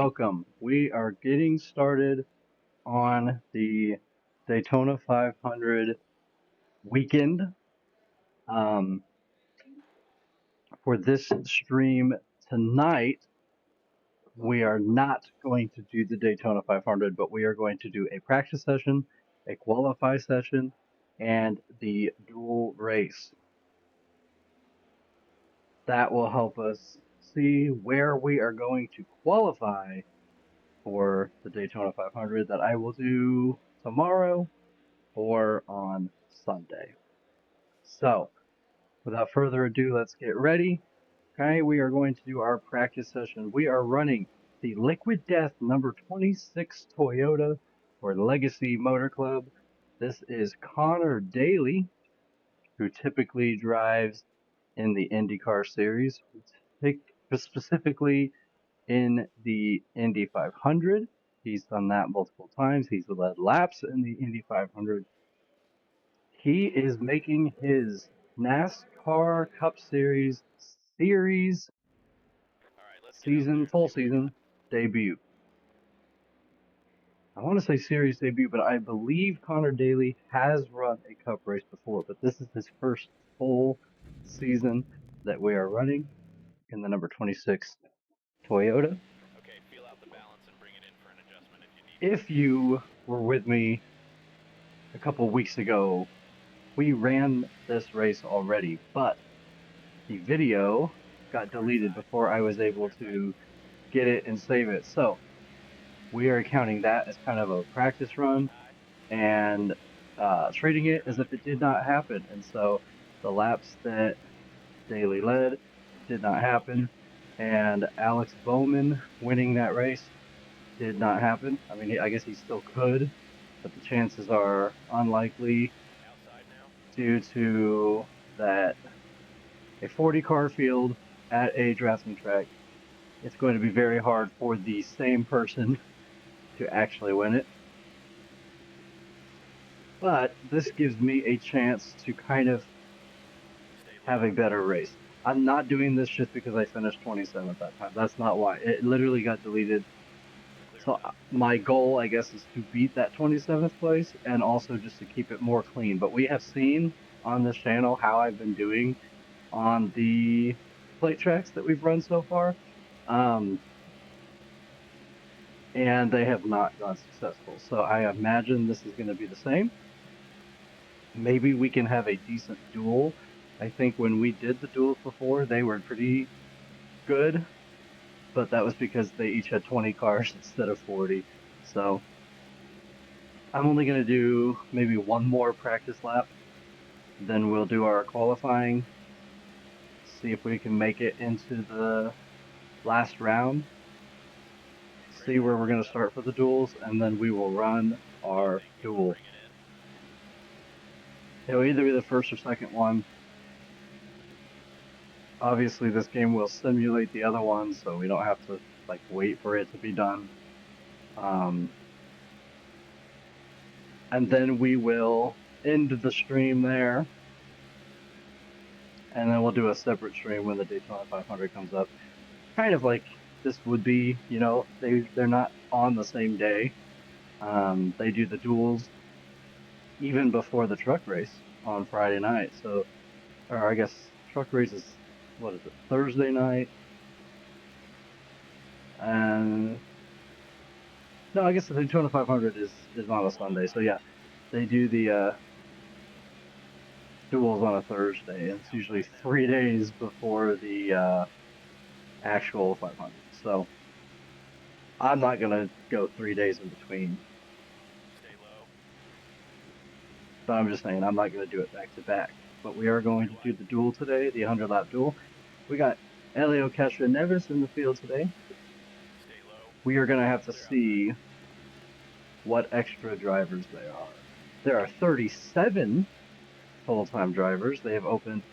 welcome. We are getting started on the Daytona 500 weekend. Um, for this stream tonight, we are not going to do the Daytona 500, but we are going to do a practice session, a qualify session, and the dual race. That will help us see where we are going to qualify for the Daytona 500 that I will do tomorrow or on Sunday. So, without further ado, let's get ready. Okay, we are going to do our practice session. We are running the Liquid Death number 26 Toyota for Legacy Motor Club. This is Conor Daly, who typically drives in the IndyCar series, specifically in the Indy 500. He's done that multiple times. He's led laps in the Indy 500. He is making his NASCAR Cup Series full season debut. I want to say series debut, but I believe Conor Daly has run a cup race before, but this is his first full season that we are running in the number 26 Toyota. If you were with me a couple weeks ago, we ran this race already, but the video got deleted before I was able to get it and save it. So we are counting that as kind of a practice run and treating it as if it did not happen. And so the laps that Daly led did not happen, and Alex Bowman winning that race did not happen. I mean, I guess he still could, but the chances are unlikely due to that a 40 car field at a drafting track. It's going to be very hard for the same person to actually win it. But this gives me a chance to kind of have a better race. I'm not doing this just because I finished 27th that time. That's not why. It literally got deleted. So my goal, I guess, is to beat that 27th place and also just to keep it more clean. But we have seen on this channel how I've been doing on the plate tracks that we've run so far. And they have not gone successful. So I imagine this is going to be the same. Maybe we can have a decent duel. I think when we did the duels before, they were pretty good, but that was because they each had 20 cars instead of 40. So I'm only going to do maybe one more practice lap. Then we'll do our qualifying, see if we can make it into the last round, see where we're going to start for the duels, and then we will run our duel. It'll either be the first or second one. Obviously, this game will simulate the other one, so we don't have to wait for it to be done. And then we will end the stream there, and then we'll do a separate stream when the Daytona 500 comes up. Kind of like this would be, they're not on the same day. They do the duels even before the truck race on Friday night. So, or I guess truck race is, what is it, Thursday night? And no, I guess the Daytona 500 is on a Sunday. So yeah, they do the duels on a Thursday. It's usually 3 days before the actual 500. So I'm not gonna go 3 days in between. But I'm just saying I'm not gonna do it back to back. But we are going to do the duel today, the 100-lap duel. We got Elio Castroneves in the field today. We are gonna have to see what extra drivers they are. There are 37 full-time drivers. They have opened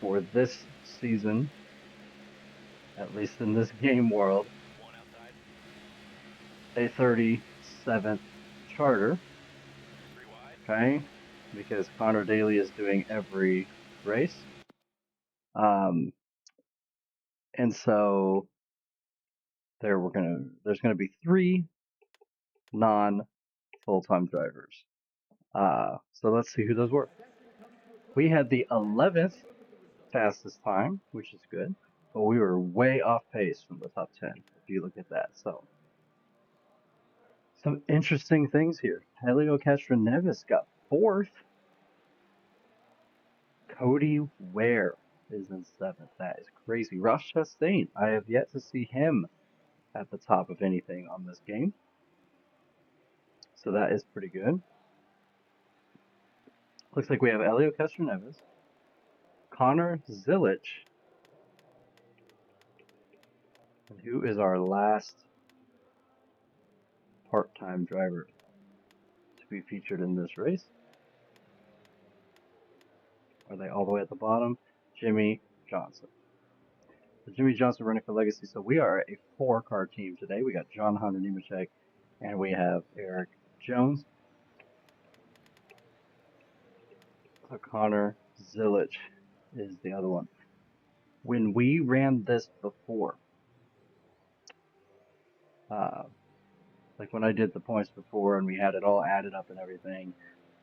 for this season, at least in this game world, a 37th charter. Okay, because Conor Daly is doing every race. And so there's gonna be 3 non-full-time drivers. So let's see who those were. We had the 11th fastest time, which is good, but we were way off pace from the top 10, if you look at that. So, some interesting things here. Helio Castroneves got 4th. Cody Ware is in 7th. That is crazy. Ross Chastain, I have yet to see him at the top of anything on this game. So that is pretty good. Looks like we have Helio Castroneves, Connor Zilich, and who is our last part-time driver to be featured in this race? Are they all the way at the bottom? Jimmy Johnson. So Jimmy Johnson running for Legacy. So we are a 4-car team today. We got John Hunter Nemechek, and we have Eric Jones. So Connor Zilich is the other one. When we ran this before, like when I did the points before and we had it all added up and everything,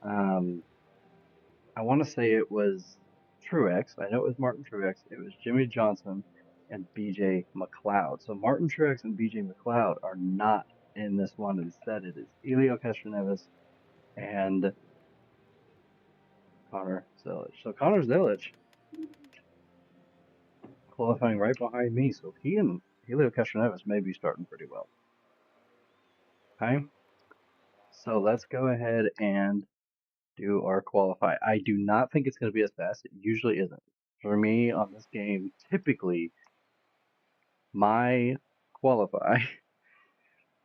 I want to say it was Truex. I know it was Martin Truex. It was Jimmy Johnson and BJ McLeod. So Martin Truex and BJ McLeod are not in this one. Instead, it is Helio Castroneves and Connor Zilich. So Connor Zilich qualifying right behind me. So he and Helio Castroneves may be starting pretty well. Okay. So let's go ahead and do our qualify. I do not think it's going to be as fast. It usually isn't. For me on this game, typically my qualify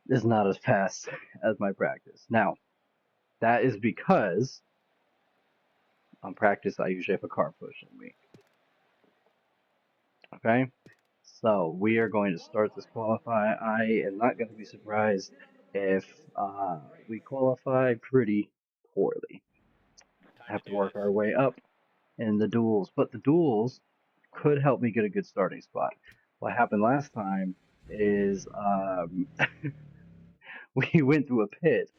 is not as fast as my practice. Now, that is because on practice I usually have a car pushing me. Okay? So we are going to start this qualify. I am not going to be surprised if we qualify pretty poorly. Have to work our way up in the duels, but the duels could help me get a good starting spot. What happened last time is we went through a pit,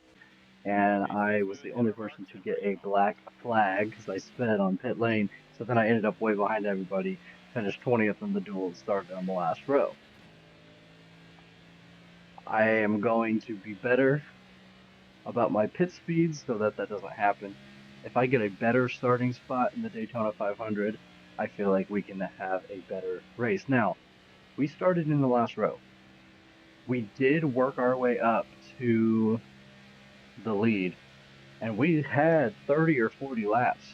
and I was the only person to get a black flag because I sped on pit lane. So then I ended up way behind everybody, finished 20th in the duel, and started on the last row. I am going to be better about my pit speeds so that doesn't happen. If I get a better starting spot in the Daytona 500, I feel like we can have a better race. Now, we started in the last row. We did work our way up to the lead, and we had 30 or 40 laps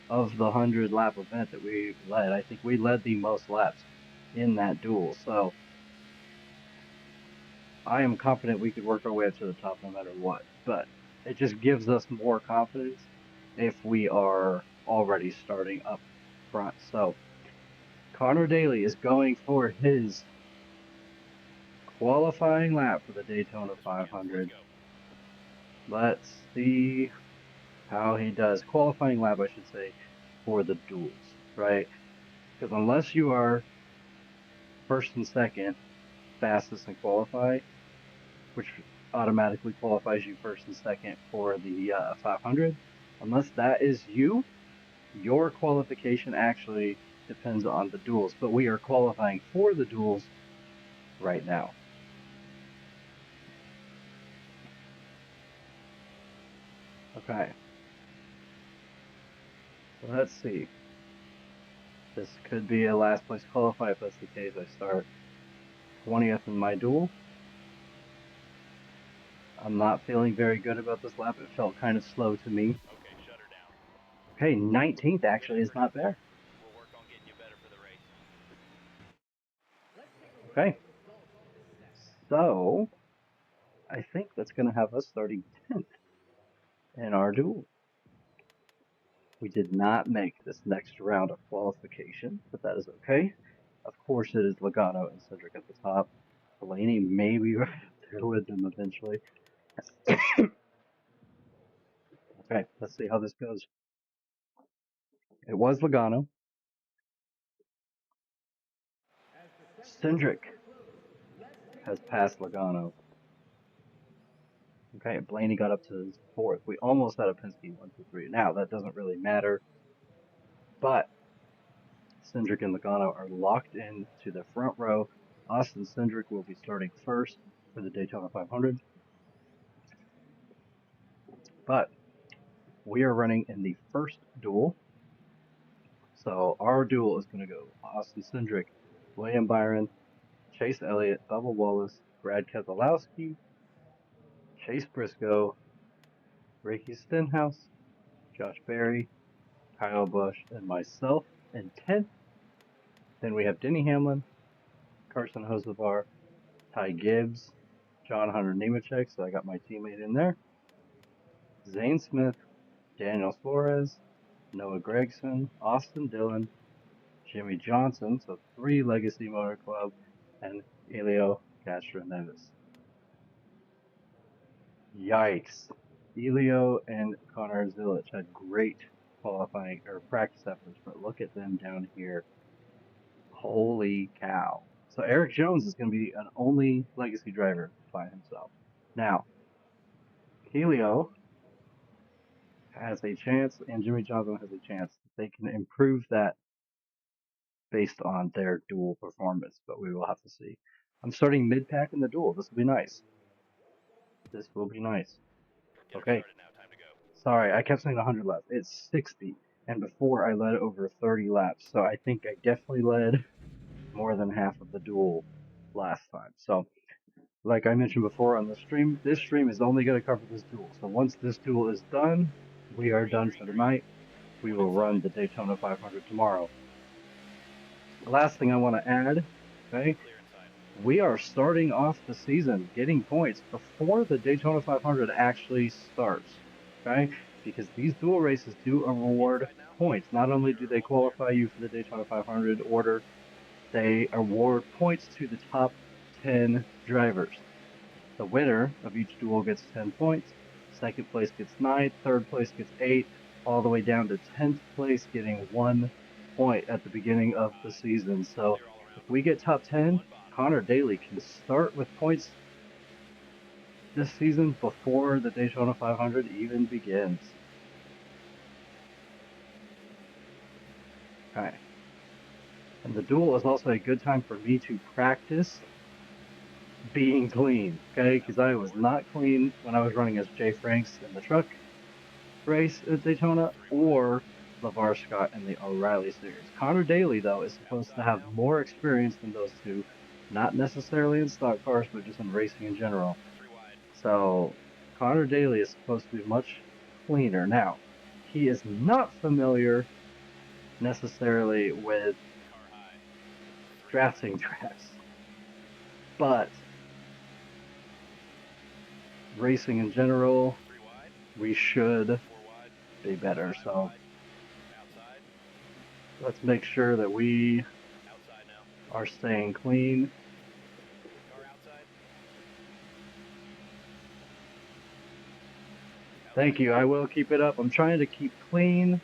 of the 100-lap event that we led. I think we led the most laps in that duel. So I am confident we could work our way up to the top no matter what. But it just gives us more confidence if we are already starting up front. So Conor Daly is going for his qualifying lap for the Daytona 500. Let's see how he does. Qualifying lap, I should say, for the duels, right? Because unless you are first and second fastest in qualify, which automatically qualifies you first and second for the 500, unless that is you, your qualification actually depends on the duels. But we are qualifying for the duels right now. Okay. So let's see. This could be a last place qualify. If that's the case, I start 20th in my duel. I'm not feeling very good about this lap. It felt kind of slow to me. Okay, 19th actually is not bad. Okay. So, I think that's going to have us starting 10th in our duel. We did not make this next round of qualification, but that is okay. Of course, it is Logano and Cedric at the top. Blaney may be right up there with them eventually. Okay, let's see how this goes. It was Logano. Cedric has passed Logano. Okay, Blaney got up to his fourth. We almost had a Penske 1, 2, 3. Now, that doesn't really matter, but Cindric and Logano are locked in to the front row. Austin Cindric will be starting first for the Daytona 500, but we are running in the first duel. So our duel is going to go Austin Cindric, William Byron, Chase Elliott, Bubba Wallace, Brad Keselowski, Chase Briscoe, Ricky Stenhouse, Josh Berry, Kyle Busch, and myself in 10th. Then we have Denny Hamlin, Carson Hocevar, Ty Gibbs, John Hunter Nemechek, so I got my teammate in there, Zane Smith, Daniel Suarez, Noah Gragson, Austin Dillon, Jimmy Johnson, so 3 Legacy Motor Club, and Elio Castroneves. Yikes. Elio and Connor Zilich had great qualifying or practice efforts, but look at them down here. Holy cow. So Eric Jones is going to be an only legacy driver by himself. Now, Helio has a chance, and Jimmy Johnson has a chance. They can improve that based on their dual performance, but we will have to see. I'm starting mid-pack in the duel. This will be nice. This will be nice. Okay. Sorry, I kept saying 100 laps. It's 60, and before I led over 30 laps, so I think I definitely led more than half of the duel last time. So, like I mentioned before on the stream, this stream is only going to cover this duel. So once this duel is done, we are done for the night. We will run the Daytona 500 tomorrow. The last thing I want to add, okay, we are starting off the season getting points before the Daytona 500 actually starts, okay? Because these dual races do award points. Not only do they qualify you for the Daytona 500 order, they award points to the top 10 drivers. The winner of each duel gets 10 points, second place gets 9, third place gets 8, all the way down to 10th place getting 1 point at the beginning of the season. So if we get top 10, Conor Daly can start with points this season before the Daytona 500 even begins. Okay. And the duel is also a good time for me to practice being clean, okay? Because I was not clean when I was running as Jay Franks in the truck race at Daytona or LeVar Scott in the O'Reilly series. Conor Daly, though, is supposed to have more experience than those two, not necessarily in stock cars, but just in racing in general. So Conor Daly is supposed to be much cleaner. Now, he is not familiar necessarily with drafting tracks, but racing in general, we should be better. So let's make sure that we are staying clean. Thank you. I will keep it up. I'm trying to keep clean.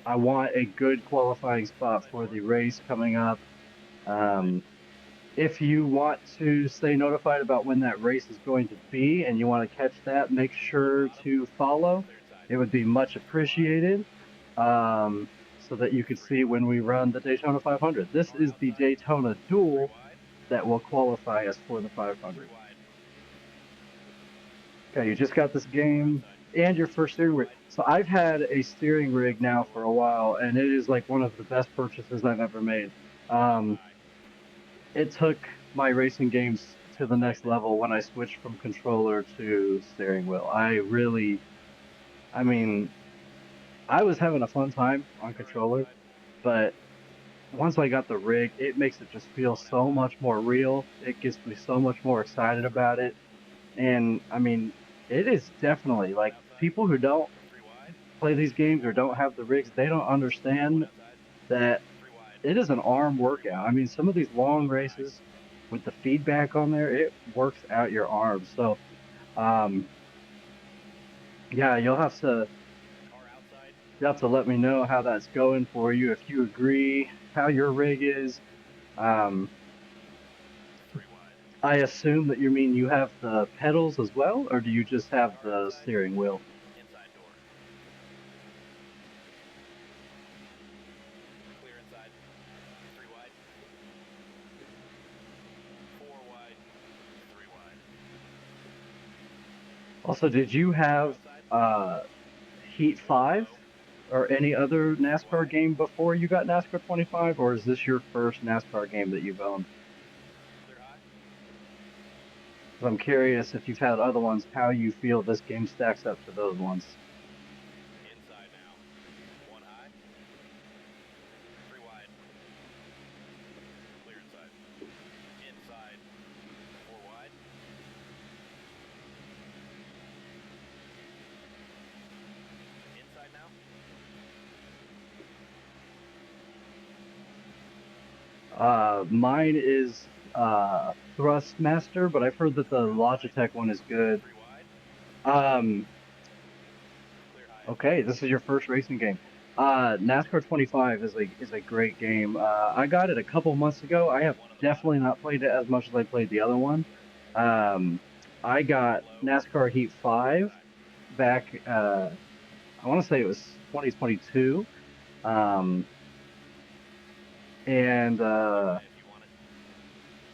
I want a good qualifying spot for the race coming up. If you want to stay notified about when that race is going to be and you want to catch that, make sure to follow. It would be much appreciated, so that you could see when we run the Daytona 500. This is the Daytona duel that will qualify us for the 500. Okay, you just got this game and your first steering rig. So I've had a steering rig now for a while, and it is like one of the best purchases I've ever made. It took my racing games to the next level when I switched from controller to steering wheel. I mean, I was having a fun time on controller, but once I got the rig, it makes it just feel so much more real. It gets me so much more excited about it. And I mean, it is definitely like people who don't play these games or don't have the rigs, they don't understand that it is an arm workout. I mean, some of these long races with the feedback on there, it works out your arms. So, yeah, you'll have to let me know how that's going for you, if you agree, how your rig is. I assume that you mean you have the pedals as well, or do you just have Car the outside. steering wheel? Inside door. Clear inside. 3 wide. 4 wide. 3 wide. Also, did you Car have outside. uh, Heat One 5 low. or any other NASCAR 2 wide. game before you got NASCAR 25, or is this your first NASCAR game that you've owned? Clear high. 'Cause I'm curious if you've had other ones, how you feel this game stacks up to those ones. Inside now. 1 high. 3 wide. Clear inside. Inside. 4 wide. Inside now. Mine is Thrustmaster, but I've heard that the Car outside. Logitech one is good. 3 wide. Um, Clear high inside. okay, this is your first racing game. NASCAR 25 is a great game. I got it a couple months ago. I have One on the bottom. definitely not played it as much as I played the other one. Um, I got Low. NASCAR Heat 5 Inside. back, I want to say it was 2022. Um, and Clear high if you want it.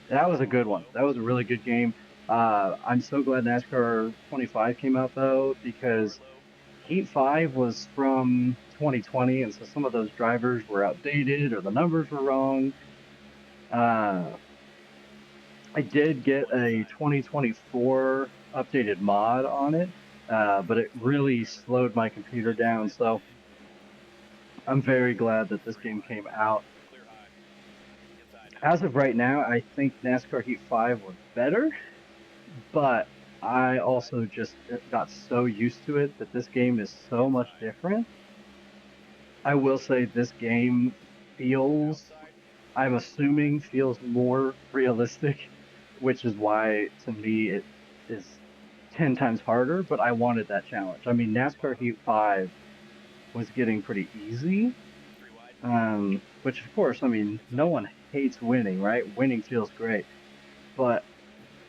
that was a good one. Low. That was a really good game. I'm so glad NASCAR 25 came out though, Car because low. Heat 5 was from 2020, and so some of those drivers were outdated or the numbers were wrong. Uh, I did get One a inside. 2024 updated mod on it, but it Slow down, really driver. slowed my computer down. Inside. So I'm very glad that this Three game wide. came out. Clear high. Inside now. As of right now, I think NASCAR Heat 5 was better, but I Inside. also just got so used to it that this game is so much Inside. different. I will say this game feels, Outside. I'm 5. assuming, feels more realistic, which is why to me it is 10 times harder, but I wanted that challenge. I mean, On the NASCAR bottom. Heat 5 was getting pretty easy, 3 wide. which of course, I mean, no Inside one now. hates winning, right? Winning feels great, but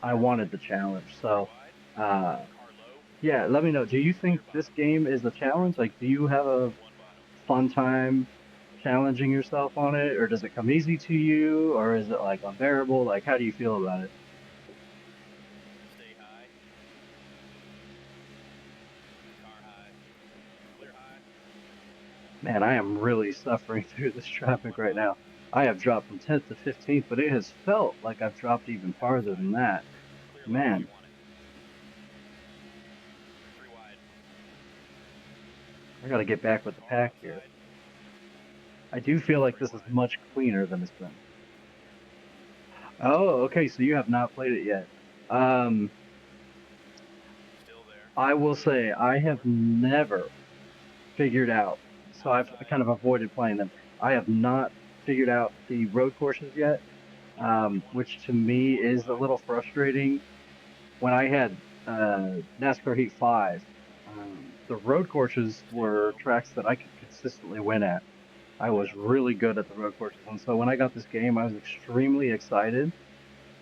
I wanted the challenge. Three So, wide. uh, Car low. yeah, let me know. Do you Clear think this bottom. game is a Car challenge? outside. Like, do you have a 1 bottom. fun time challenging yourself on it, or does it come easy to you, or is it like unbearable? Like, how do you feel about it? Stay high. Car high. Clear high. Man, I am really suffering through this traffic One right bottom. now. I have dropped from 10th to 15th, but it has felt like I've dropped even farther Outside. than that. Clear low if you Man, want it. 3 wide. I got to get back with the Car pack here. outside. I do feel like Three this is wide. much cleaner than it's been. Oh, okay, so you have not played it yet. Um, Still there. I will say I have 4. never figured out. So I've Outside. kind of avoided playing them. I have not figured out the road courses yet, You want it. which to me One is a wide. little frustrating. When I had NASCAR Heat 5, the road courses Stay were low. tracks that I could consistently win at. I Clear was outside. really good at the road courses. And so when I got this game, I was extremely excited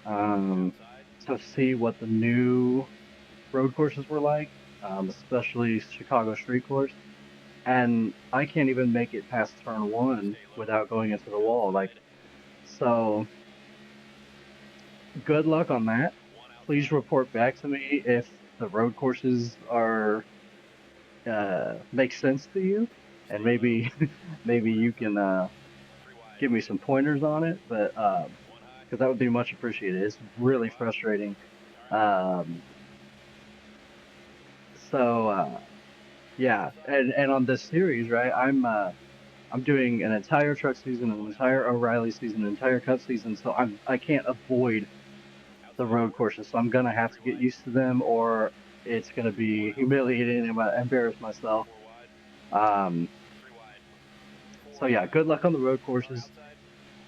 um, Outside. to see what the new road courses were like, especially Chicago Street Course. And I can't even make it past turn one Stay low. without going into the wall. Like, Outside. so good luck on that. One Please outside. report back to me if the road courses are make sense to you, and Stay low. maybe maybe One you outside. can 3 wide. give me some pointers on it. But 1 high. because that would be much appreciated. It's Three really wide. frustrating. Car high. Um, so yeah, Outside. and on this series, right? I'm doing an entire truck season, an One entire outside. O'Reilly season, an entire Cup season. So I can't avoid the Outside. road courses. So I'm gonna have Three to get wide. used to them, or it's gonna One be outside. humiliating and embarrass myself. 4 wide. Um, 3 wide. so 4 yeah, wide. good luck on the road Car courses. outside.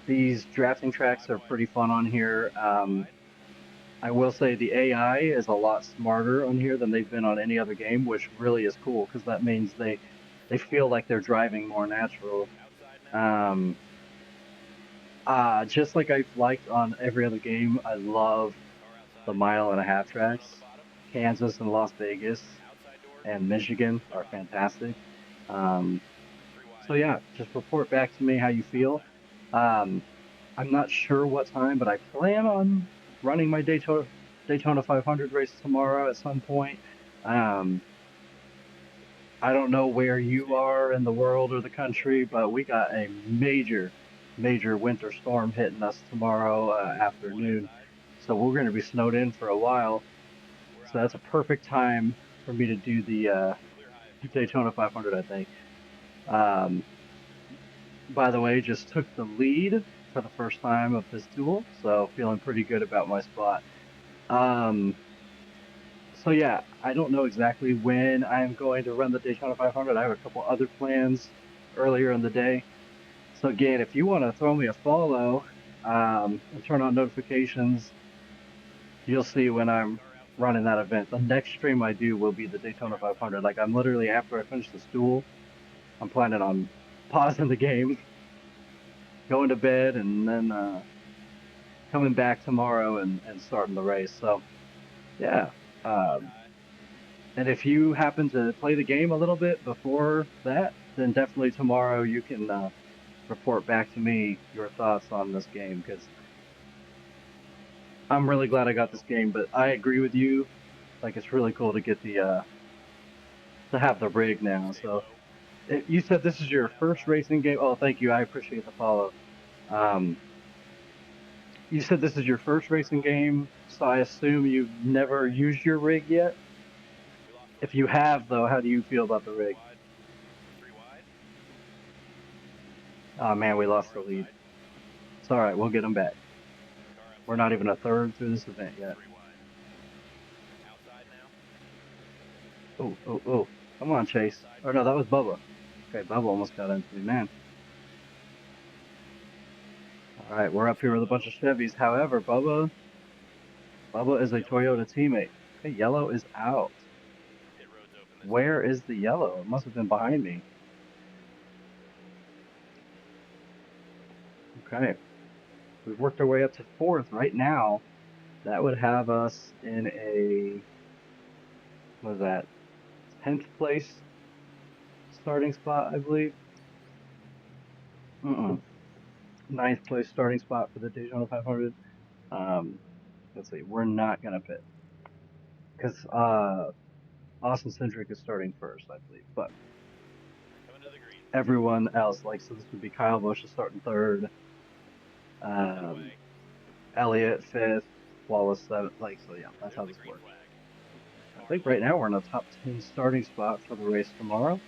These drafting tracks 5 are wide. pretty fun on here. 3 wide. I will say the AI is a lot smarter on here than they've been on any other game, which really is cool because that means they 4 feel wide. like they're driving more natural. Outside now. Um, just like I've liked on every other game, I love Car the mile-and-a-half tracks. Kansas and Las Vegas and Michigan are fantastic. Um, so yeah, just report back to me how you feel. Um, I'm not sure what time, but I plan on running my Daytona 500 race tomorrow at some point. Um, I don't know where you are in the world or the country, but we got a major winter storm hitting us tomorrow afternoon. So we're going to be snowed in for a while. So that's a perfect time for me to do the Daytona 500, I think. Um, by the way, just took the lead for the first time of this duel, so feeling pretty good about my spot. Um, so yeah, I don't know exactly when I'm going to run the Daytona 500. I have a couple other plans earlier in the day. So again, if you want to throw me a follow and turn on notifications, you'll see when I'm running that event. The next stream I do will be the Daytona 500. Like I'm literally after I finish this duel, I'm planning on pausing the game, going to bed, and then coming back tomorrow and starting the race. So yeah. And if you happen to play the game a little bit before that, then definitely tomorrow you can report back to me your thoughts on this game because I'm really glad I got this game. But I agree with you. Like it's really cool to get the to have the rig now. So you said this is your first racing game. Oh, thank you. I appreciate the follow. Um, you said this is your first racing game, so I assume you've never used your rig yet. If you have, though, how do you feel about the rig? Oh man, we lost the lead. It's all right. We'll get them back. We're not even a third through this event yet. Oh. Come on, Chase. Or no, that was Bubba. Okay, Bubba almost got into me, man. All right, we're up here with a bunch of Chevys. However, Bubba is a Toyota teammate. Okay, yellow is out. Where is the yellow? It must have been behind me. Okay, we've worked our way up to fourth right now. That would have us in a, what is that, 10th place starting spot, I believe. Mm-mm. Ninth place starting spot for the Daytona 500. Um, let's see, we're not gonna pit because Austin Cindric is starting first, I believe. But everyone else, like, so this would be Kyle Busch is starting third, um, Elliott fifth, Wallace seventh. Like, so yeah, that's how this works. I think right now we're in a top 10 starting spot for the race tomorrow.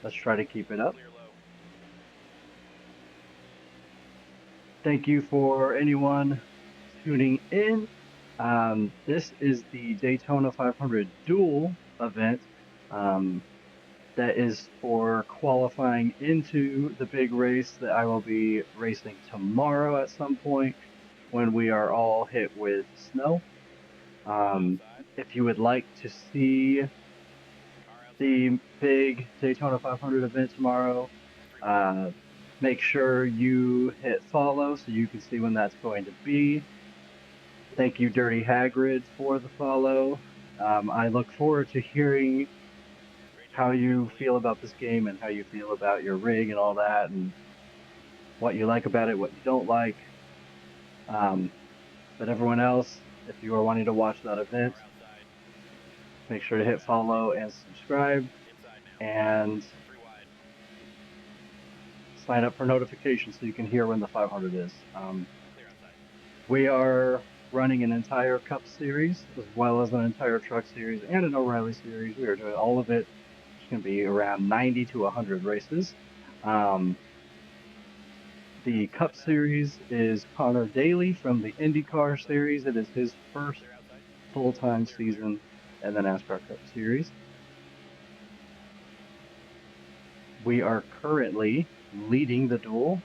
Let's try to keep it up. Thank you for anyone tuning in. This is the Daytona 500 duel event. Um, that is for qualifying into the big race that I will be racing tomorrow at some point when we are all hit with snow. Um, if you would like to see the big Daytona 500 event tomorrow, uh, make sure you hit follow so you can see when that's going to be. Thank you, Dirty Hagrid, for the follow. I look forward to hearing how you feel about this game and how you feel about your rig and all that, and what you like about it, what you don't like. Um, but everyone else, if you are wanting to watch that event, make sure to hit follow and subscribe and sign up for notifications so you can hear when the 500 is. We are running an entire Cup Series as well as an entire Truck Series and an O'Reilly Series. We are doing all of it. It's going to be around 90 to 100 races. The Cup Series is Conor Daly from the IndyCar Series. It is his first full-time season in the NASCAR Cup Series. We are currently leading the duel,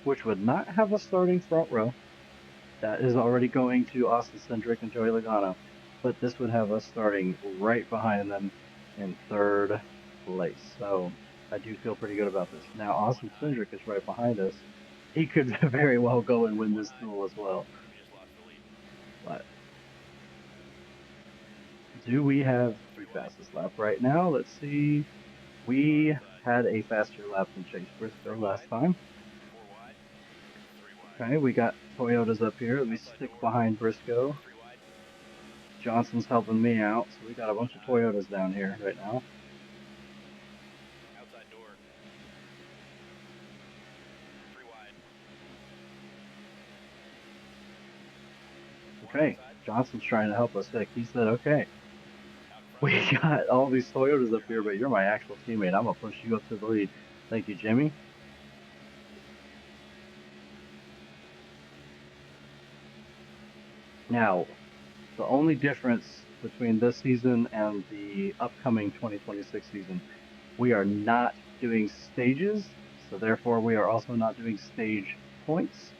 which would not have a starting front row. That is already going to Austin Cindric and Joey Logano, but this would have us starting right behind them in third place. So I do feel pretty good about this. Now Austin Cindric is right behind us. He could very well go and win this duel as well. But Do we have the fastest lap right now? Let's see. We had a faster lap than Chase Briscoe last time. 4 wide. 3 wide. Okay, we got Toyotas up here. Let me Outside stick door. behind Briscoe. 3 wide. Johnson's helping me out, so we got a bunch of Toyotas down here right now. Outside door. 3 wide. Okay, Johnson's trying to help us. Heck, he said, okay, we got all these Toyotas up here, but you're my actual teammate. I'm going to push you up to the lead. Thank you, Jimmy. Now, the only difference between this season and the upcoming 2026 season, we are not doing stages, so therefore we are also not doing stage points.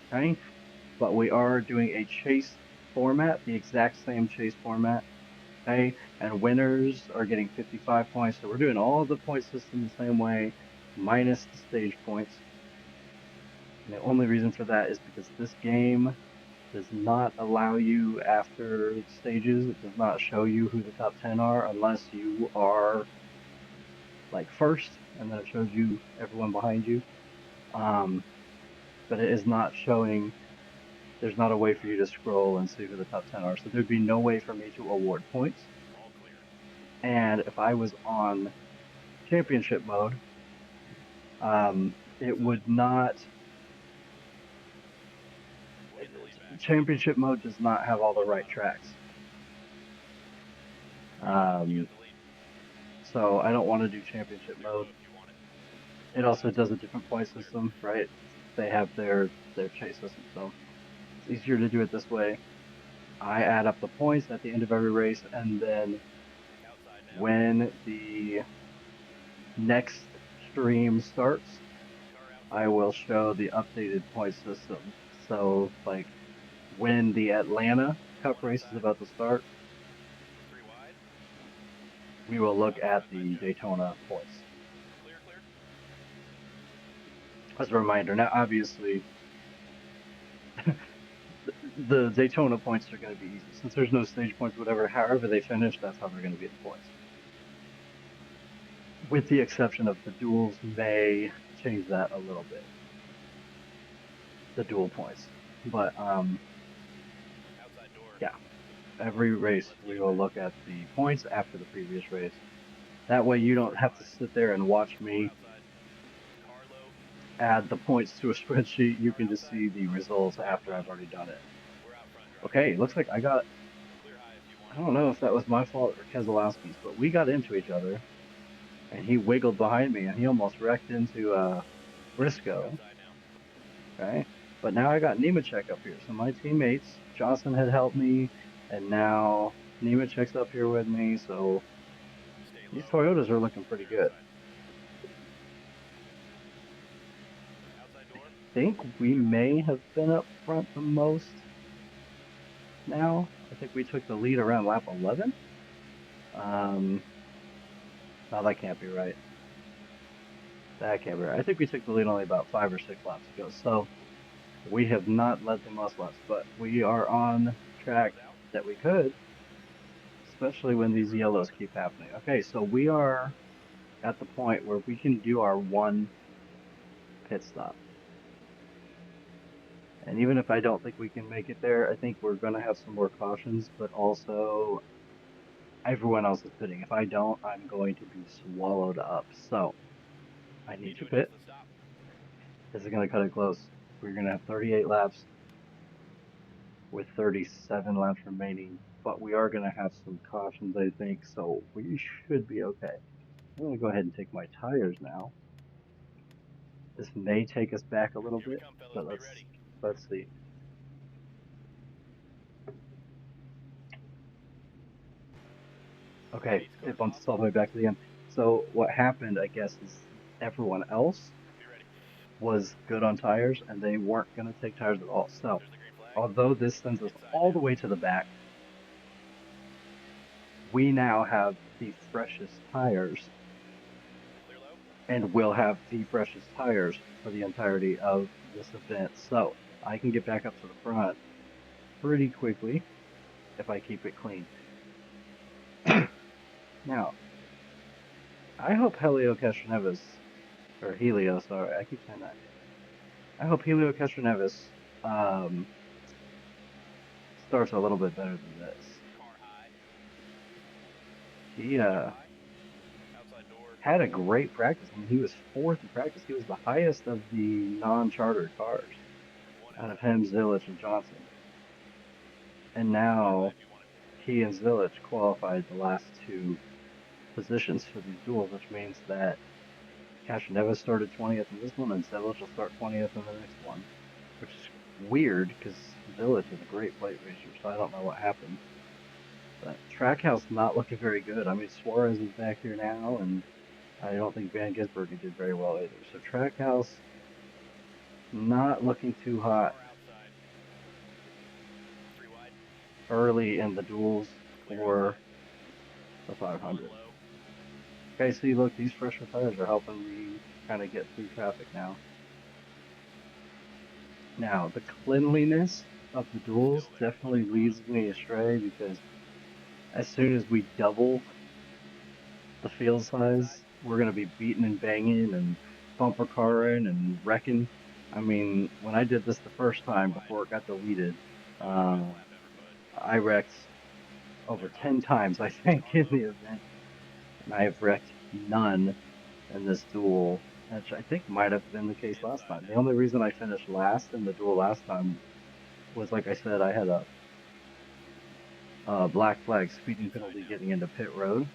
Okay, but we are doing a chase format, the exact same chase format. Okay, and winners are getting 55 points. So we're doing all the point system the same way, minus the stage points. And the only reason for that is because this game does not allow you after stages. It does not show you who the top 10 are unless you are like first, and then it shows you everyone behind you. Um, but it is not showing. There's not a way for you to scroll and see who the top 10 are. So there'd be no way for me to award points. All clear. And if I was on championship mode, it would not. We'll get the lead back. Championship mode does not have all the right tracks. You got the lead. So I don't want to do championship mode. If you want it. It also does a different point system, right? They have their chase system, so it's easier to do it this way. I add up the points at the end of every race, and then when the next stream starts, I will show the updated point system. So, like, when the Atlanta Cup race is about to start, 3 wide. we will look at the Daytona points. Clear, clear. As a reminder, now obviously the Daytona points are going to be easy since there's no stage points, whatever. However they finish, that's how they're going to be the points. With the exception of the duels, may change that a little bit. The dual points, but yeah. Every race we will look at the points after the previous race. That way you don't have to sit there and watch me add the points to a spreadsheet. You can just see the results after I've already done it. Okay, looks like I don't know if that was my fault or Keselowski's, but we got into each other, and he wiggled behind me, and he almost wrecked into Briscoe. Okay, but now I got Nemechek up here, so my teammates, Johnson had helped me, and now Nemechek's up here with me, so these Toyotas are looking pretty good. I think we may have been up front the most now. I think we took the lead around lap 11. No, that can't be right. That can't be right. I think we took the lead only about 5 or 6 laps ago. So we have not led the most laps, but we are on track that we could, especially when these yellows keep happening. Okay, so we are at the point where we can do our one pit stop. And even if I don't think we can make it there, I think we're going to have some more cautions, but also everyone else is pitting. If I don't, I'm going to be swallowed up. So I need to pit. This is going to cut it close. We're going to have 38 laps with 37 laps remaining, but we are going to have some cautions, I think, so we should be okay. I'm going to go ahead and take my tires now. This may take us back a little bit, but let's see. Okay, it bumps us all the way back to the end. So what happened, I guess, is everyone else was good on tires, and they weren't going to take tires at all. So, although this sends us all the way to the back, we now have the freshest tires, and will have the freshest tires for the entirety of this event. So, I can get back up to the front pretty quickly if I keep it clean. Now, I hope Helio Castroneves, or Helio, sorry, I keep saying that. I hope Helio Castroneves um, starts a little bit better than this. Car high. He Clear high. Outside door. had a great practice. I mean, he was fourth in practice. He was the highest of the non-charter cars One out of inside. him, Zilich, and Johnson. And Clear now left. You want it. he and Zilich qualified the last two positions for these duels, which means that Castroneves started 20th in this one, and Zilich will start 20th in the next one, which is weird because Zilich is a great plate racer, so I don't know what happened. But Trackhouse not looking very good. I mean, Suarez is back here now, and I don't think Van Gisbergen did very well either. So Trackhouse not looking too hot Car outside. Three wide. early in the duels Clear for outside. the One 500. low. Okay, see, look, these fresher tires are helping me kind of get through traffic now. Now, the cleanliness of the Still duels there. Look at definitely the bottom. leads me astray because as soon as we double the field Inside. size, we're going to be beating and banging and bumper One low. carring and wrecking. I mean, when I did this the first Three time wide. before it got deleted, That was your best uh, lap ever, bud. I wrecked over Clear high. 10 times, I think, Car in low. the event. And I have wrecked none in this duel, which I think might have been the case last Inside time. The now. only reason I finished last in the duel last time was, like I said, I had a black flag speeding Inside penalty now. getting into pit road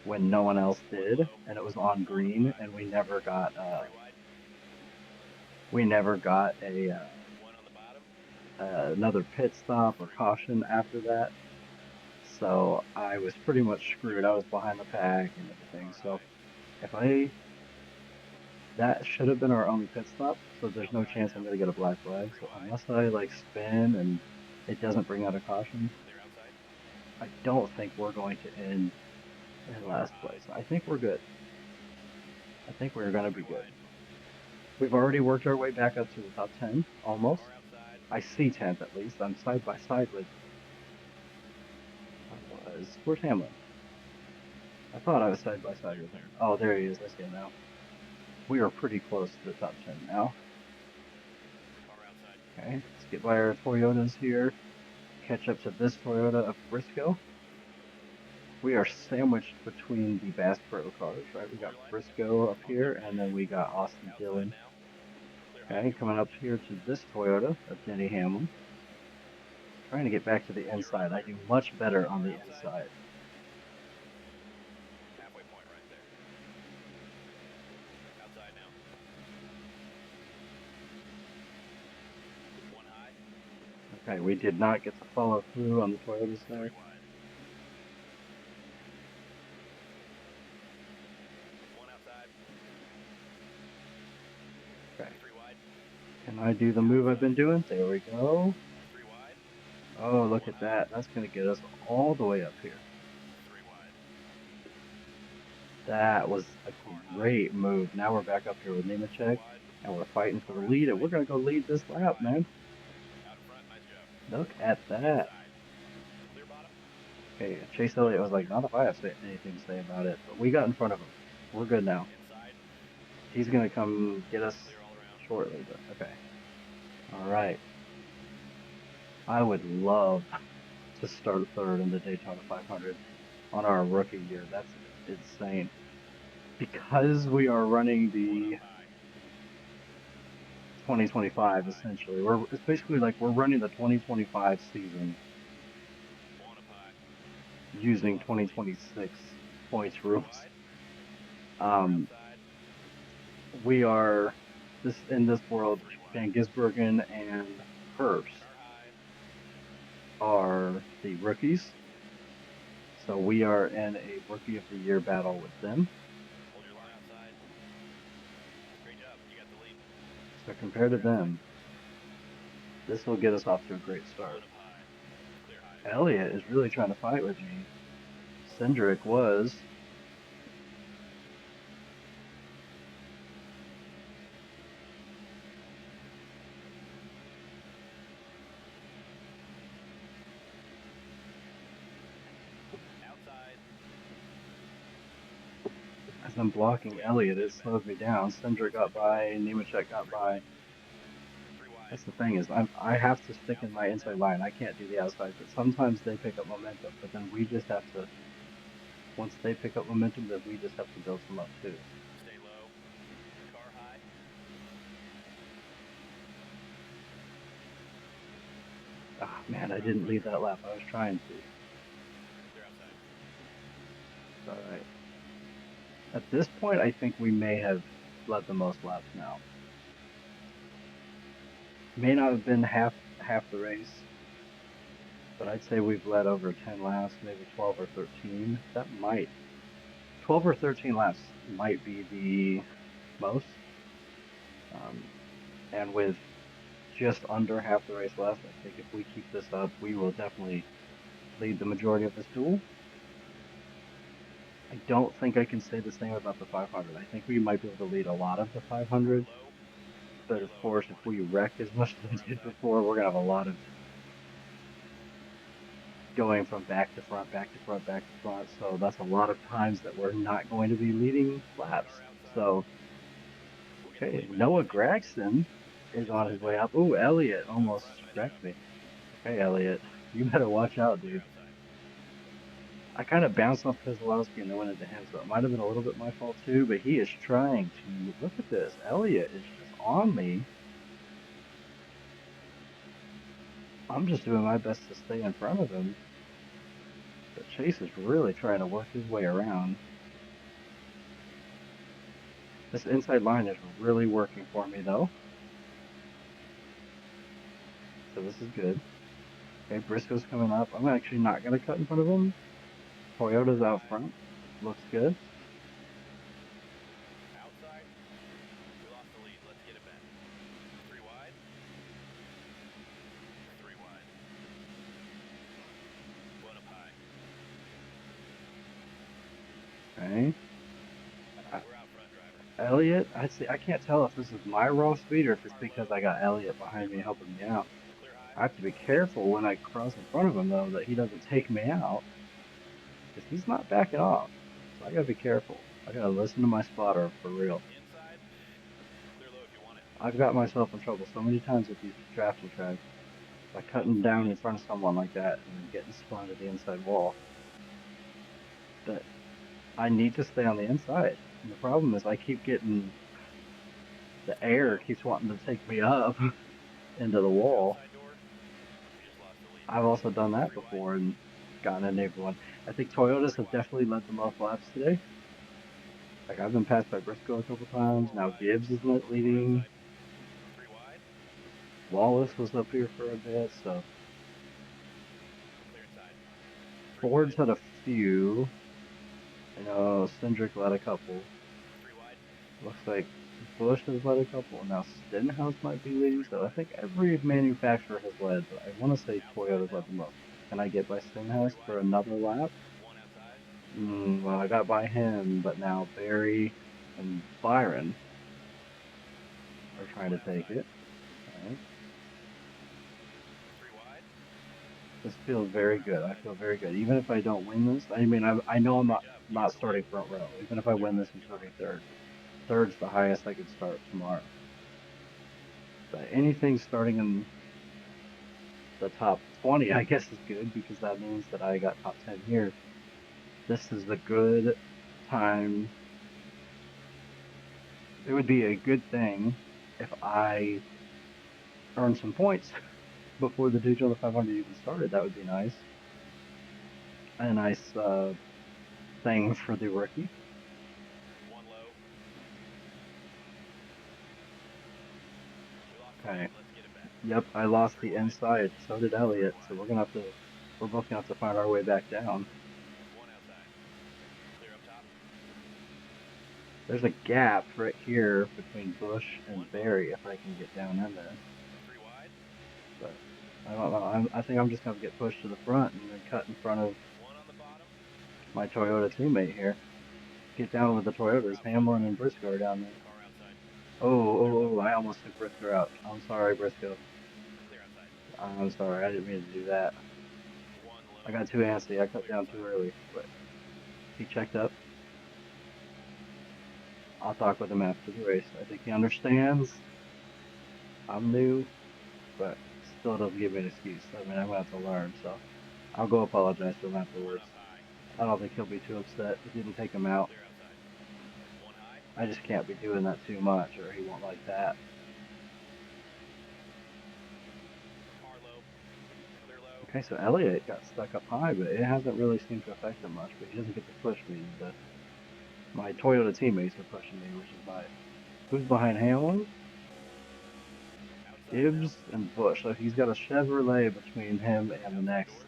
when no one else One did, low. and it was on On the green, pie. and Three wide. we never got One on the bottom. another pit stop or Three wide. caution after that. So I was pretty much Clear screwed. I low. was behind the pack and everything. Car So high. if I that should have been our only pit stop, so there's no Outside chance I'm now. gonna get a black flag. Three So wide. unless I like spin and it doesn't bring out a caution, Clear outside. I don't think we're going to end in Car last high. place. I think we're good. I think we're gonna Three be good. wide. We've already worked our way back up to the top 10, Car almost. outside. I see 10th at least. I'm side by side with, where's Hamlin? I thought I was side by side Clear, with clear. him. Oh, there he is. I see him now. We are pretty close to the top 10 now. Car outside. Okay, let's get by our Toyotas here. Catch up to this Toyota of Briscoe. We are sandwiched between the Bass Pro cars, right? We got Clear line. Briscoe up On here, clear. and then we got Austin Outside Dillon. now. Clear high if Okay, you want coming it. up here to this Toyota of Denny Hamlin. Trying to get back to the You're all inside. I clear. do much better on Car the outside. inside. Halfway point right there. Outside now. One high. Okay, we did not get to follow through on the Toyotas Three there. wide. One outside. Okay, Three wide. can I do the move I've been Outside. doing? There we go. Three wide. Oh, look One at high. that. That's going to get us all the way up here. Three wide. That was a Car high. great move. Now we're back up here with Four Nemechek, wide. and we're fighting for the Car lead, and we're outside. going to go lead this Three lap, wide. man. Out in front. Nice job. Look at that. Inside. Clear bottom. Okay, Chase Elliott You're was all like, clear. not if I have anything to say about it, but we got in front of him. We're good now. Inside. He's going to come get us Clear all around. shortly, but okay. All right. I would love to start third in the Daytona 500 on our rookie year. That's insane. Because we are running One up the high. One up 2025 high. essentially. It's basically like we're running the 2025 season One up high. using Lost the lead. 2026 points Three rules. wide. Car Um, outside. we are this in this world. Three wide. Van Gisbergen and Herbst Car high. are the rookies, so we are in a rookie of the year battle with them. Hold your line outside. Great job. You got the lead. So compared to Clear outside. them, this will get us off to a great One start. up high. Clear high. Elliott is really trying to fight with me. Cindric was. Outside. them blocking Elliott, it slowed me down. Cindric got by, Nemechek got by. That's the thing is I have to stick in my inside line. I can't do the outside, but sometimes they pick up momentum. But then we just have to once they pick up momentum, then we just have to build some up too. Stay low. Car high. Ah, man, I didn't lead that lap. I was trying to. Clear outside. It's all right. At this point, I think we may have led the most laps now. May not have been half the race, but I'd say we've led over 10 laps, maybe 12 or 13. That might 12 or 13 laps might be the most. Um, and with just under half the race left, I think if we keep this up, we will definitely lead the majority of this duel. I don't think I can say the same about the 500. I think we might be able to lead a lot of the 500, Low. but of course, if we wreck as much as I did before, we're gonna have a lot of going from back to front, back to front, back to front. So that's a lot of times that we're not going to be leading laps. Car outside. So, We'll get the okay, lead back. Noah Gragson is on his Inside way now. up. Ooh, Elliott No front, almost Metro. wrecked me. Okay, Elliott, you better watch out, Clear dude. outside. I kind of bounced off Kozlowski and then went into him, so it might have been a little bit my fault too, but he is trying to look at this. Elliott is just on me. I'm just doing my best to stay in front of him, but Chase is really trying to work his way around. This inside line is really working for me though, so this is good. Okay, Briscoe's coming up. I'm actually not going to cut in front of him. Toyota's out High. front. Looks good. Outside. We lost the lead. Let's get it back. 3 wide. 3 wide. One up high. Okay. We're out front, driver. Elliott, I see. I can't tell if this is my raw speed or if it's Car because low. I got Elliott Clear behind me low. helping me out. Clear high. I have to be careful when I cross in front of him though that he doesn't take me out because he's not backing off. So I gotta be careful. I gotta listen to my spotter for real. Inside. Clear low if you want it. I've got myself in trouble so many times with these drafting tracks by cutting down in Outside. front of someone like that and then getting spun to the inside wall. But I need to stay on the inside. And the problem is I keep getting the Stay air low. keeps wanting to take me up into the Watch wall. outside door. We just lost the lead. I've also done that 3 wide. before and gotten into everyone. I think Toyotas 3 have wide. definitely led the most laps today. Like I've been passed by Briscoe a couple times. 4 Now wide. Gibbs is Car leading. outside. 3 wide. Wallace was up here for a bit. So Clear inside. 3 Ford's wide. had a few. I know Cindric led a couple. 3 wide. Looks like Bush has led a couple. Now Stenhouse might be leading. 3 So I wide. think every manufacturer has led, but I want to say Outside Toyota's led now. the most. Can I get by 3 Stenhouse for wide. another lap? 1 outside. Well, I got by him, but now Barry and Byron are trying 1 to take outside. it. Okay. 3 wide. This feels very 4 good. I outside. feel very good. Even if I don't win this, I mean, I know I'm Great not job. You got not the lead. starting front row. Even if I Clear win high this, if I'm you want starting it. third. Third's the highest I could start tomorrow. But anything starting in the top 20, I guess, is good because that means that I got top 10 here. This is a good time. It would be a good thing if I earn some points before the Daytona 500 even started. That would be nice. A nice thing for the rookie. 1 low. We lost the lead. Okay. Let's get it back. Yep, I lost 3 the wide. inside. So did 3 Elliott. So wide. we're both gonna have to find our way back down. 1 outside. Clear up top. There's a gap right here between Bush 1 and low. Barry if I can get down in there. 3 wide. But I don't know. I think I'm just gonna get pushed to the front and then cut in front of 1 on the bottom. my Toyota teammate here. Get down with the We're Toyotas. out front, Hamlin and driver. Briscoe are down there. Car outside. Clear low. I almost took Briscoe out. I'm sorry, Briscoe. Clear outside. I'm sorry. I didn't mean to do that. 1 I low. got too antsy. I cut Clear down too inside. early. But he checked up. I'll talk with him after the race. I think he understands I'm new, but still doesn't give me an excuse. I mean, I'm gonna have to learn, so I'll go apologize to him One up afterwards. high. I don't think he'll be too upset. It didn't take him out. Clear outside. One high. I just can't be doing that too much, or he won't like that. Par low. Clear low. Okay, so Elliott got stuck up high, but it hasn't really seemed to affect him much. But he doesn't get to push me. My Toyota teammates are pushing me, which is nice. Who's behind Hamlin? Outside now. Gibbs and Bush. So he's got a Chevrolet between him and the Outside next door.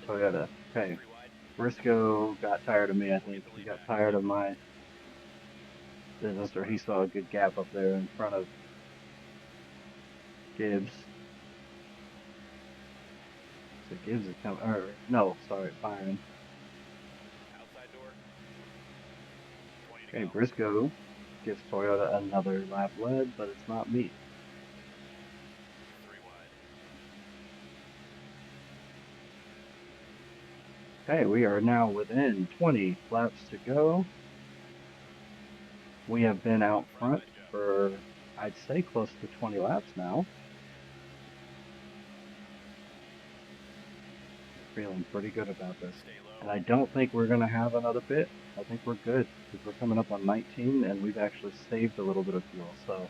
Toyota. Okay, Three wide. Briscoe got tired of me, I We'll get think. the He lead got back. tired of my business, or Four he saw a outside. good gap up there in front of Gibbs. So Gibbs is coming, or no, sorry, Byron. Outside door. 20 to Okay, go. Briscoe gives Toyota another lap led, but it's not me. Three wide. Okay, we are now within 20 laps to go. We have been One out front front side Joe. for, I'd say, close to 20 laps now. Feeling pretty good about this. Stay And low. I don't think we're going to have another pit. I think we're good because we're coming up on 19 and we've actually saved a little bit of fuel. So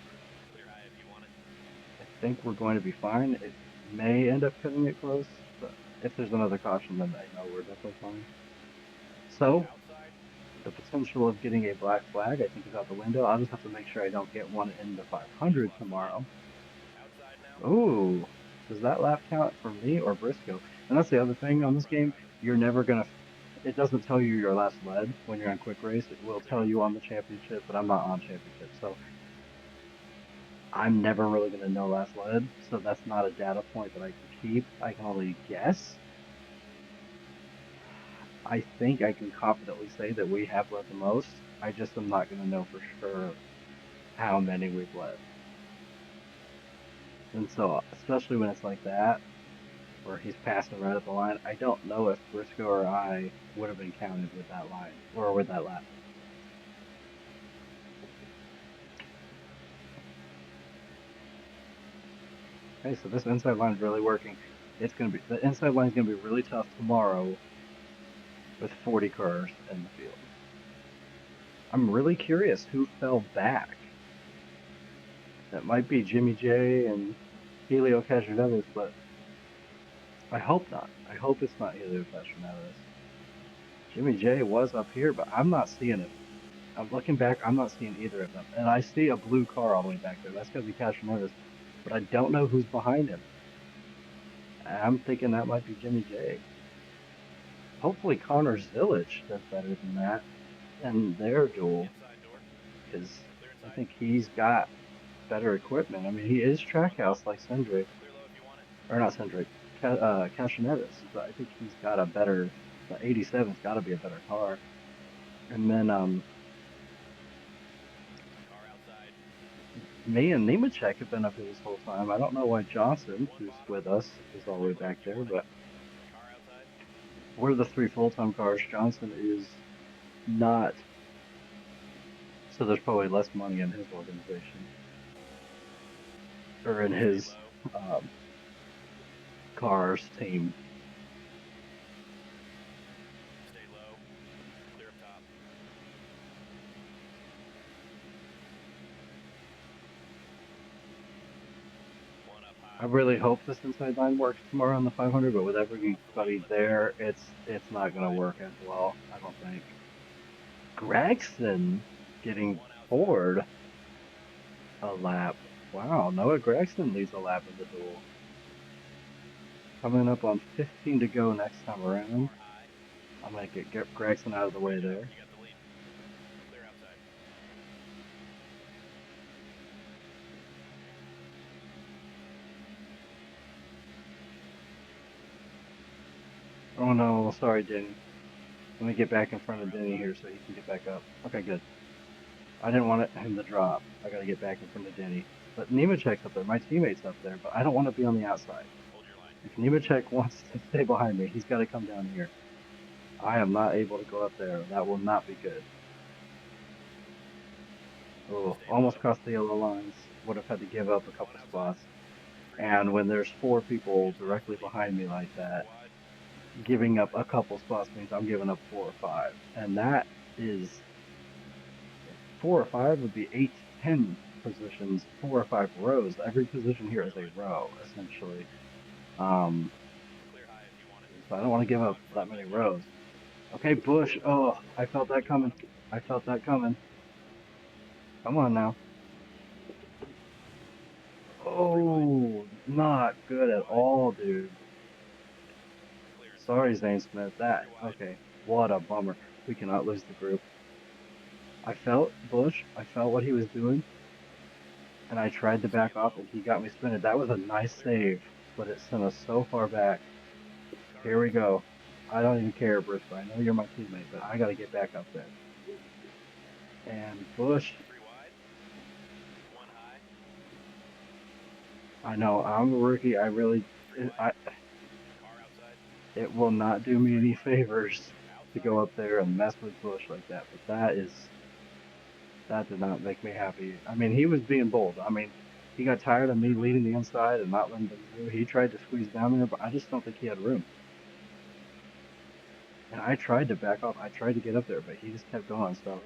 Clear high if you want it. I think we're going to be fine. It may end up cutting it close, but if there's another caution, then I know we're definitely fine. So Outside. the potential of getting a black flag, I think, is out the window. I'll just have to make sure I don't get one in the Just 500 lost the lead. tomorrow. Outside now. Ooh, does that lap count for me or Briscoe? And that's the other thing Three on on this front game. side. You're never gonna. It doesn't tell you your last lead when you're on quick race. It will Clear tell you on outside. the championship, but I'm not on championship, so I'm never really gonna know last lead. So that's not a data point that I can keep. I can only guess. I think I can confidently say that we have led the most. I just am not gonna know for sure how many we've led. And so, especially when it's like that, where he's passing right at the line. I don't know if Briscoe or I would have been counted with that line or with that lap. Okay, so this inside line is really working. It's gonna be the inside line is gonna be really tough tomorrow with 40 cars in the field. I'm really curious who fell back. That might be Jimmy J and Helio Castroneves, but I hope not. I hope it's not Helio Castroneves. Jimmy J was up here, but I'm not seeing him. I'm looking back, I'm not seeing either of them. And I see a blue car all the way back there. That's going to be Castroneves, but I don't know who's behind him. I'm thinking that might be Jimmy J. Hopefully Connor Zillich does better than that in their duel Inside door. because Clear I inside. think he's got better equipment. I mean, he is One left. Trackhouse like Cindric, Clear low if you want it. or not Cindric, Castroneves, but I think he's got a better, the 87's got to be a better car. And then Car outside. me and Nemechek have been up here this whole time. I don't know why Johnson, One who's bottom. with us, is all the way Clear low back if you there, want it. but Car outside. we're the three full-time cars. Johnson is not, so there's probably less money in his organization or in Stay his low. um, cars team. Stay low. Clear up top. One up I high. really hope this inside line works tomorrow on the 500, but with You're off the lead. everybody Let's get it. there, it's Three not going to wide. work as well. I don't think. Gregson getting One outside. forward a lap. Wow, Noah Gregson leads a lap in the duel. Coming up on 15 to go next time around. Car high. I'm going to get Gregson out of the Way way Joe. there. You got the lead. Clear outside. Oh no, sorry, Denny. Let me get back in front Car of Denny outside. here so he can get back up. Okay, good. I didn't want him to drop. I got to get back in front of Denny. But Nemechek's up there. My teammate's up there, but I don't want to be on the outside. Hold your line. If Nemechek wants to stay behind me, he's got to come down here. I am not able to go up there. That will not be good. Oh, Stay almost low. crossed the yellow lines. Would have had to give up a One couple outside. spots. 3 wide. And when there's four people Use left directly lead. behind me like 4 that, wide. giving 4 up wide. a couple spots means I'm giving up 4 or 5. And that is 4 or 5 would be 8 to 10 positions, 4 or 5 rows. Every position here Clear is a left. row, essentially. Um, Clear high if you want it. so I don't want to give up Dog that front many left right. rows. Okay, Bush. Oh, I felt that You want coming. him? I felt that coming. Come on now. 3 wide. Oh, not good 4 at wide. all, dude. Clear inside. Sorry, Zane Smith. 3 That, wide. okay. What a bummer. We cannot lose the group. I felt Bush. I felt what he was doing, and I tried to Stay back off, low. and he got me spinning. That was a nice Clear high. save, but it sent us so far back. Car Here we right. go. I don't even care, Briscoe. I know you're my teammate, but I got to get back up there. And Bush, 3 wide. 1 high. I know I'm a rookie. I really, 3 wide. I, Car outside. it will not do me 3 any wide. favors to Outside. go up there and mess with Bush like that. But that did not make me happy. I mean, he was being bold. I mean, he got tired of me Clear high. leading the inside and not letting them through. He tried to squeeze down there, but I just don't think he had room. And I tried to back off. I tried to get up there, but he just kept going. So 1 low.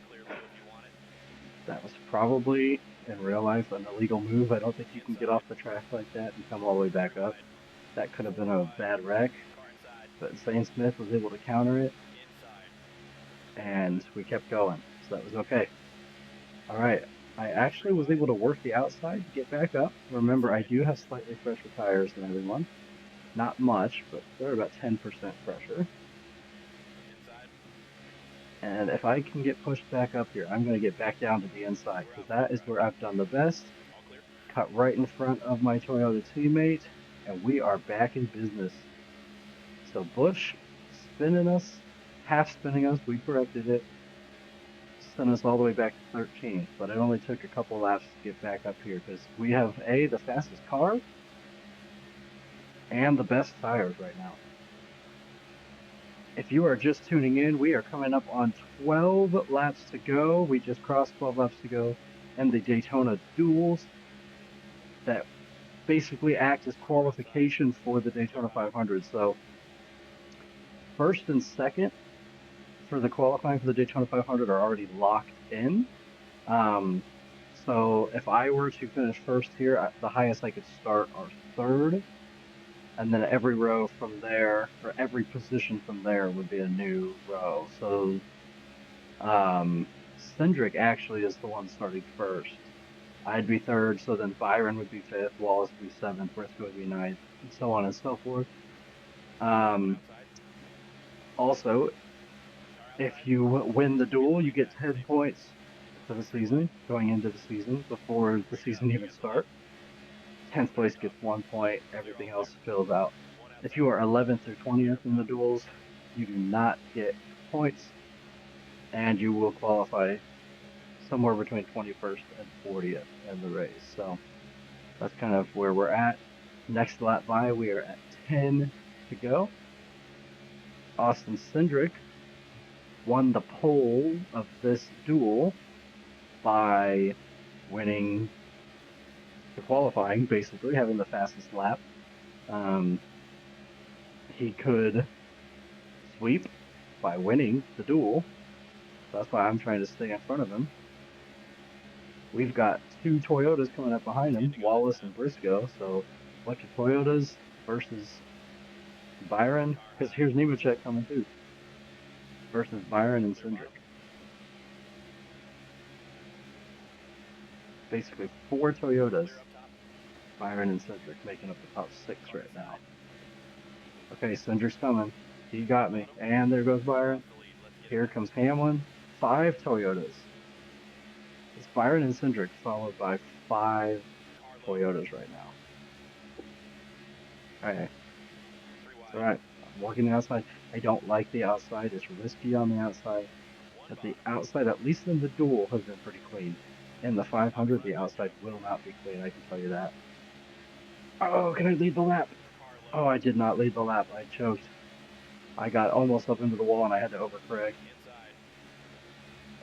Clear low if you want it. that was probably in real life an illegal move. I don't think you can get Inside. off the track like that and come all the way 3 back up. wide. That could have 4 been a wide. bad wreck, Car inside. but Zane Smith was able to counter it, Inside. 4 and wide. we kept going. So that was okay. All right. I actually 3 was wide. able to work the outside to get back up. Remember, I Inside. do have slightly fresher tires than everyone. Not much, but they're about 10% fresher. Inside. And if I can get pushed back up here, I'm going to get back down to the inside We're because out front that is right. where I've done the best. All clear. Cut right in front of my Toyota teammate, and we are back in business. So Bush spinning us, half spinning us, we corrected it, sent us all the way back to 13th, but it only took a couple laps to get back up here because we have the fastest car and the best tires right now. If you are just tuning in, we are coming up on 12 laps to go. We just crossed 12 laps to go, and the Daytona duels that basically act as Car outside. qualification for the Clear Daytona high. 500. So, first and second for the qualifying for the Daytona 500 are already locked in. Um, so, if I were to finish first here, the highest I could start are third, and then every row from there, or every position from there, would be a new row. So, Cindric actually is the one starting first. I'd be third, so then Byron would be fifth, Wallace would be seventh, Briscoe would be ninth, and so on and so forth. 1 Um, outside. also, Car if outside. you win the duel, you Inside get gas. 10 Stay low. points for the 3 wide. season, going into the season, before the Way to go. season You even get the left. starts. 10th Clear place top. gets 1 point, Clear everything all clear. else fills out. 1 If outside. you are 11th through Clear 20th up in the top. duels, you do not get points, and you will qualify somewhere between 21st and 40th in the race. So that's kind of where we're at. Next lap by, we are at 10 to go. Austin Cindric won the pole of this duel by winning the qualifying, basically having the fastest lap. Um, he could sweep by winning the duel. So that's why I'm trying to stay in front of him. We've got two Toyotas coming up behind 10 him, to go that Wallace time. and Briscoe. So a bunch of Toyotas versus Byron, Car because high. here's Nemechek coming too, versus Byron and Clear bottom. Cindric. Basically, four Clear Toyotas, up top. Byron and Cindric, making up the top six Car right now. inside. Okay, Cindric's coming. He got me. Bottom. And there goes You're Byron. off the lead. Let's get it Here back. comes Hamlin. Five Toyotas. It's Byron and Cindric, followed by five Car low. Toyotas right now. All right, 3 it's all wide. right. I'm working the outside. I don't like the outside. It's risky on the outside. 1 But the bottom. outside, at least in the duel, has been pretty clean. In the Dog 500, front the right outside now. will not be clean. I can tell you that. Oh, can I lead the lap? Car Oh, low. I did not lead the lap. I choked. I got almost up into the wall and I had to overcorrect. Inside.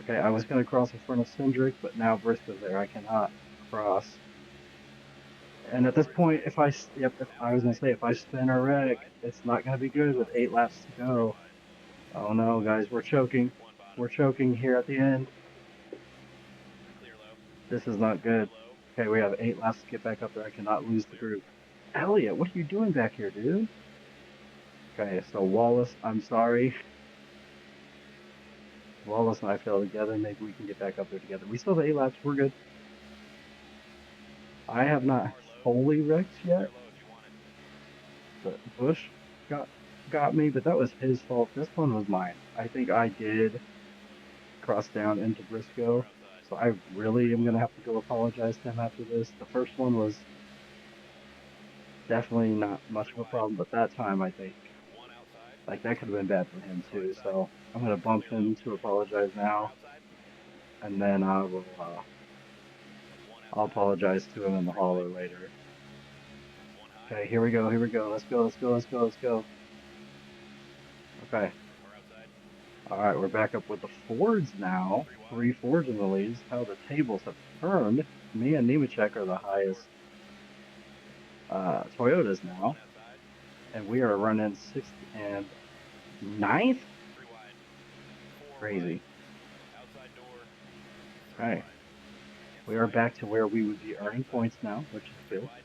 Okay, I was going to cross in front of Cindric, but now Briscoe's there. I cannot cross. And at this point, yep, if I was going to say, if I spin a wreck, it's not going to be good with 8 laps to Three go. wide. Oh no, guys, we're choking. One bottom. We're choking here at the end. Clear low. This is not Clear good. low. Okay, we have 8 laps to get back up there. I cannot lose the Clear. group. Elliot, what are you doing back here, dude? Okay, so Wallace, I'm sorry. Wallace and I fell together. Maybe we can get back up there together. We still have 8 laps. We're good. I have not Car low. fully wrecked Clear yet. low if you want it. The Bush got got me, but that was his fault. This one was mine. I think I did cross down into Car Briscoe, outside. so I really Three am gonna wide. have to go apologize to him after this. The first one was definitely not much Three of a wide. problem, but that time I think One outside. like that could have been bad for him Car too. inside. So I'm gonna bump Clear low. him to apologize Car now, outside. and then I will One I'll outside. apologize to him in the Three wide. hauler later. One high. Okay, here we go. Here we go. Let's go. Let's go. Let's go. Let's go. Okay. Car outside. All right, we're back up with the Fords now. Three wide. 3 Fords in the leads. How the tables have turned. Me and Nemechek are the Outside door. highest Toyotas One now, outside. and we are running 6th and ninth. Three wide. Four wide. Crazy. Outside door. Three Okay, wide. we are Inside. back to where we would be Car earning outside. points now, which is Three good. wide.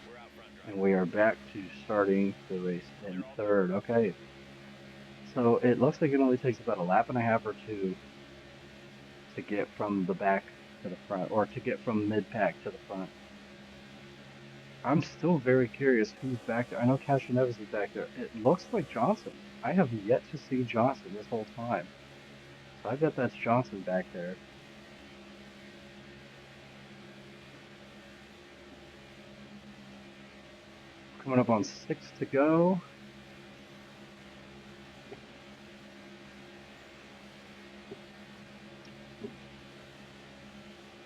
We're out front And driver. we are back to starting the race Clear in all doors. third. Okay, so it looks like it only takes about a lap and a half or two to get from the back to the front, or to get from mid pack to the front. I'm still very curious who's back there. I know Castroneves is back there. It looks like Johnson. I have yet to see Johnson this whole time. So I bet that's Johnson back there. Coming up on 6 to go.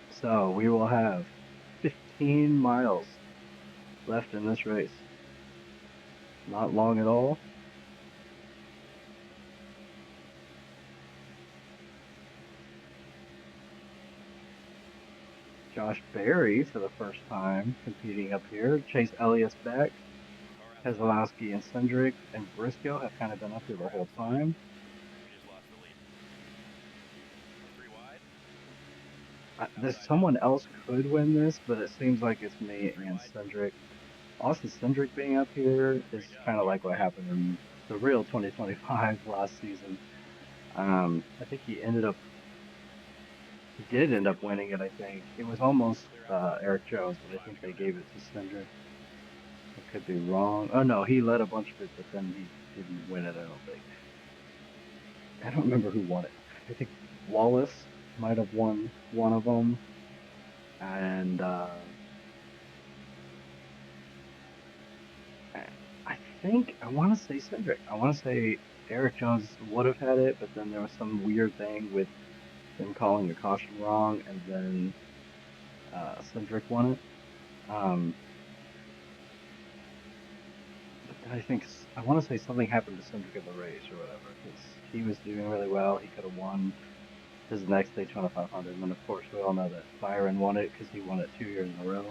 So we will have 15 miles left in this race. Not long at all. Josh Berry for the first time competing up here. Chase Elliott's back. Car outside. Keselowski and Cindric and Briscoe have kind of been up here the Car whole outside. time. We just lost the lead. Three wide. This Outside now. someone else could win this, but it seems like it's me Three and wide. Cindric. Austin Cindric being up here Great is job. kind of Clear. like what Clear. happened in the real 2025 last season. I think he did end Stay up low. winning it. I think it was almost Clear outside. Eric Jones, but I Five think to go they now. gave it to Cindric. I could be wrong. Oh no, he led a bunch of it, but then he didn't win it. I don't think. I don't remember who won it. I think Wallace might have won one of them, and I think I want to say Cindric. I want to say Eric Jones would have had it, but then there was some weird thing with them calling a caution wrong, and then Cindric won it. Um, but then I think I want to say something happened to Cindric in the race or whatever, because he was doing really well. He could have won his next Daytona 500, and then of course we all know that Byron won it because he won it 2 years in a row.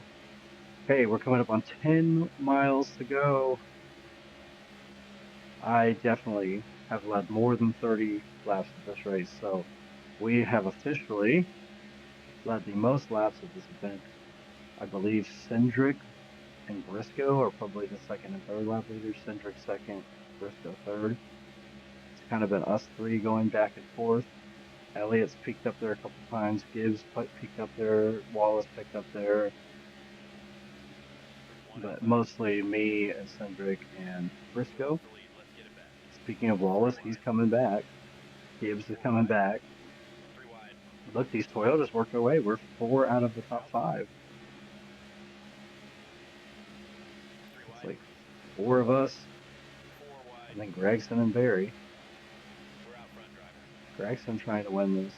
Okay, we're coming up on 10 miles to go. I definitely have led more than 30 laps of this race, so we have officially led the most laps of this event. I believe Cindric and Briscoe are probably the second and third lap leaders. Cindric second, Briscoe third. It's kind of been us three going back and forth. Elliott's peaked up there a couple times. Gibbs peaked up there. Wallace picked up there. One But outside. mostly me and Cindric and We lost Briscoe. the lead. Let's get it back. Speaking of Three Wallace, he's wide. coming back. Gibbs is Four coming wide. back. Three wide. Look, these Toyotas worked their way. We're 4 out of the top Outside. 5. Three It's wide. like 4 of us, Four wide. and then Gregson and Barry. We're out front driver. Gregson trying to win this.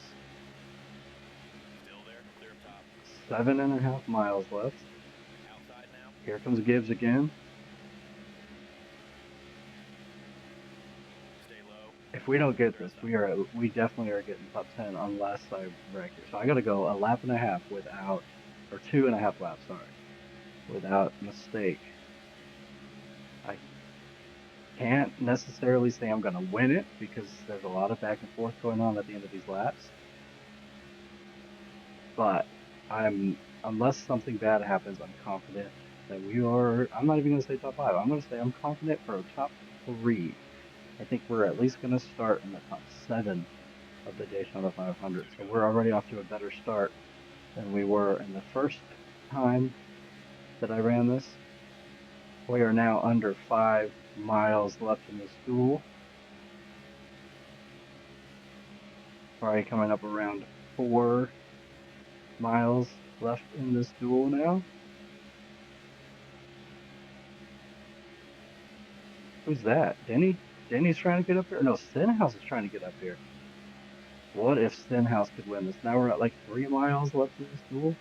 Still there. Clear up top. 7.5 miles left. Outside now. Here comes Gibbs again. Stay low. if we don't get this, Rest stop. we definitely are getting top 10 unless I wreck here. So I got to go a lap and a half without, or 2.5 laps, sorry, without mistake. I can't necessarily say I'm going to win it because there's a lot of back and forth going on at the end of these laps, but unless something bad happens, I'm confident that we are. I'm not even going to say top five. I'm going to say I'm confident for top three. I think we're at least going to start in the top seven of the Daytona 500. Good to So go. we're already off to a better start than we were in the first time that I ran this. We are now under 5 miles left in this duel. Probably coming up around 4 miles left in this duel now. Who's that? Denny? Denny's trying to get up here? No, Stenhouse is trying to get up here. What if Stenhouse could win this? Now we're at like 3 miles left in this duel.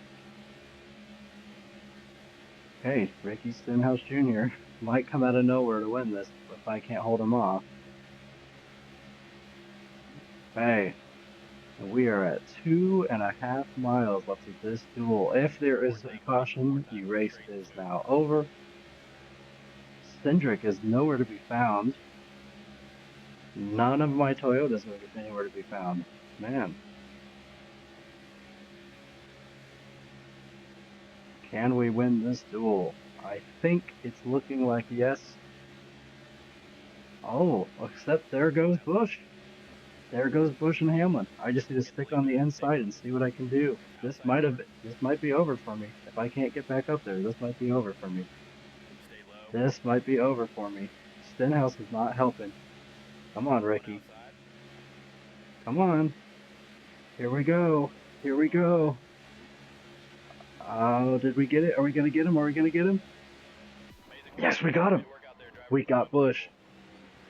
Hey, Ricky Stenhouse Jr. might come out of nowhere to win this if I can't hold him off. Hey, and we are at 2.5 miles left of this duel. If there More is a time, buddy. More caution, the time. race Straight. is Smooth. now over. Cindric is nowhere to be found. None of my Toyotas are anywhere to be found. Man, can we win this duel? I think it's looking like yes. Oh, except there Watch goes out there. Bush. There goes Bush and Hamlin. I just need to Get stick on lean the back. Take inside it. and see what I can do. Outside corner. This might be over for me. If I can't get back up there, this might be over for me. Stay low. This might be over for me. Stenhouse is not helping. Come on, One Ricky. outside. Come on. Here we go. Here we One wide. go. Oh, did we get it? Are we gonna get him? Are we gonna get him? Amazing work. Yes, we got him. Good work out there, driver. We got Bush.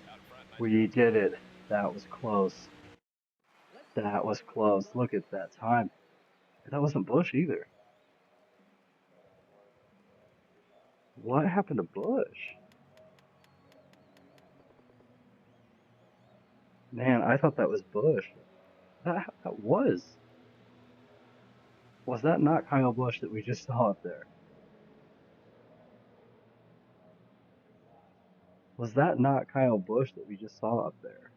Out in front. Nice We job. did it. That was close. That was close. Look at that time. That wasn't Bush either. What happened to Bush? Man, I thought that was Bush. That was. Was that not Kyle Busch that we just saw up there? Was that not Kyle Busch that we just saw up there?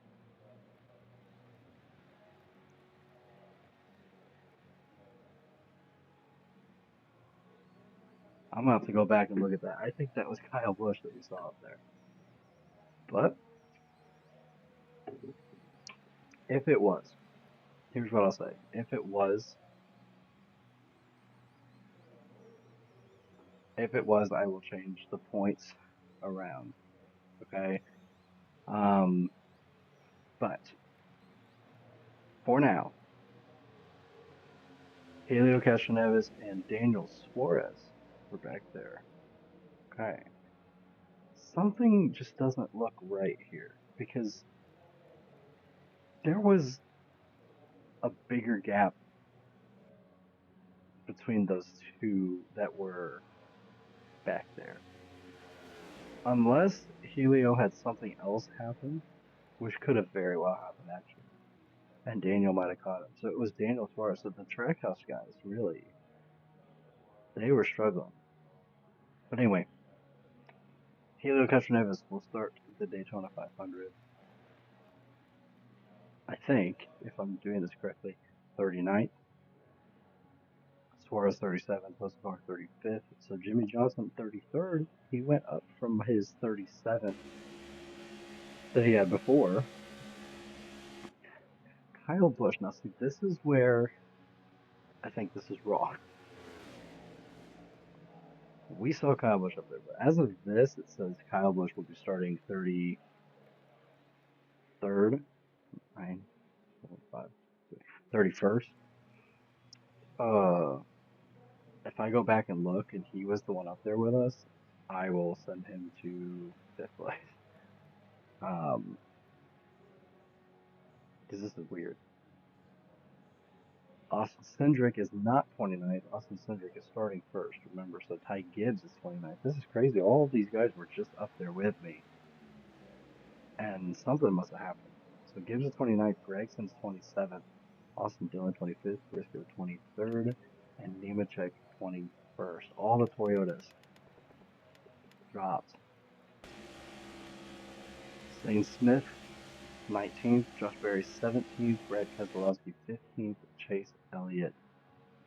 I'm gonna have to go back and look at that. I think that was Kyle Busch that we saw up there. But if it was, here's what I'll say. If it was, I will change the points around. Okay. Um, but for now, Helio Castroneves and Daniel Suarez were back there. Okay. Something just doesn't look right here because there was a bigger gap between those two that were back there. Unless Helio had something else happen, which could have very well happened actually, and Daniel might have caught him. So it was Daniel Suarez. So the Trackhouse guys really, they were struggling. But anyway, Helio Castroneves will start the Daytona 500. I think, if I'm doing this correctly, 39th. Suarez 37th, Escobar 35th. So Jimmy Johnson 33rd. He went up from his 37th that he had before. Kyle Busch. Now, see, this is where I think this is wrong. We saw Kyle Busch up there, but as of this, it says Kyle Busch will be starting 33rd, 9, 5, 31st. Uh, if I go back and look and he was the one up there with us, I will send him to fifth place. Um, because this is weird. Austin Cindric is not 29th. Austin Cindric is starting first. Remember, so Ty Gibbs is 29th. This is crazy. All of these guys were just up there with me, and something must have happened. So Gibbs is 29th, Gregson's 27th, Austin Dillon 25th, Briscoe 23rd, and Nemechek 21st. All the Toyotas dropped. Zane Smith 19th, Josh Berry 17th, Brad Keselowski 15th, Chase Elliott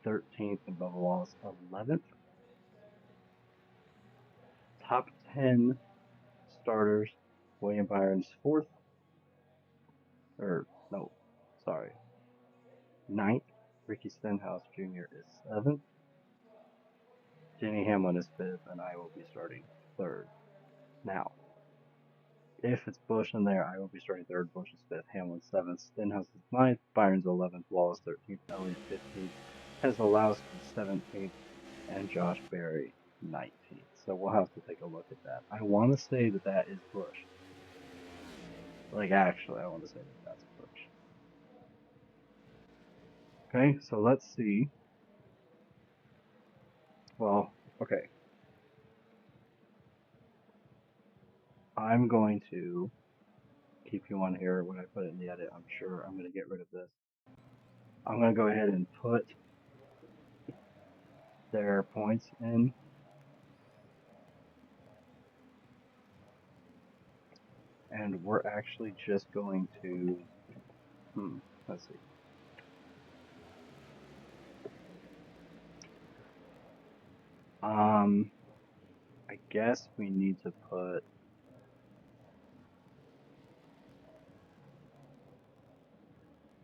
13th, and Bubba Wallace 11th. Top 10 starters, William Byron's 4th, or no, sorry, 9th. Ricky Stenhouse Jr. is 7th. Denny Hamlin is 5th, and I will be starting 3rd. Now, if it's Busch in there, I will be starting 3rd. Busch is 5th, Hamlin 7th, Stenhouse is 9th, Byron's 11th, Wallace 13th, Elliott 15th, Keselowski 17th, and Josh Berry 19th. So we'll have to take a look at that. I want to say that that is Busch. Like, actually, I want to say that that's Busch. Okay, so let's see. Well, okay. I'm going to keep you on here when I put it in the edit. I'm sure I'm going to get rid of this. I'm going to go ahead and put their points in. And we're actually just going to, let's see. I guess we need to put,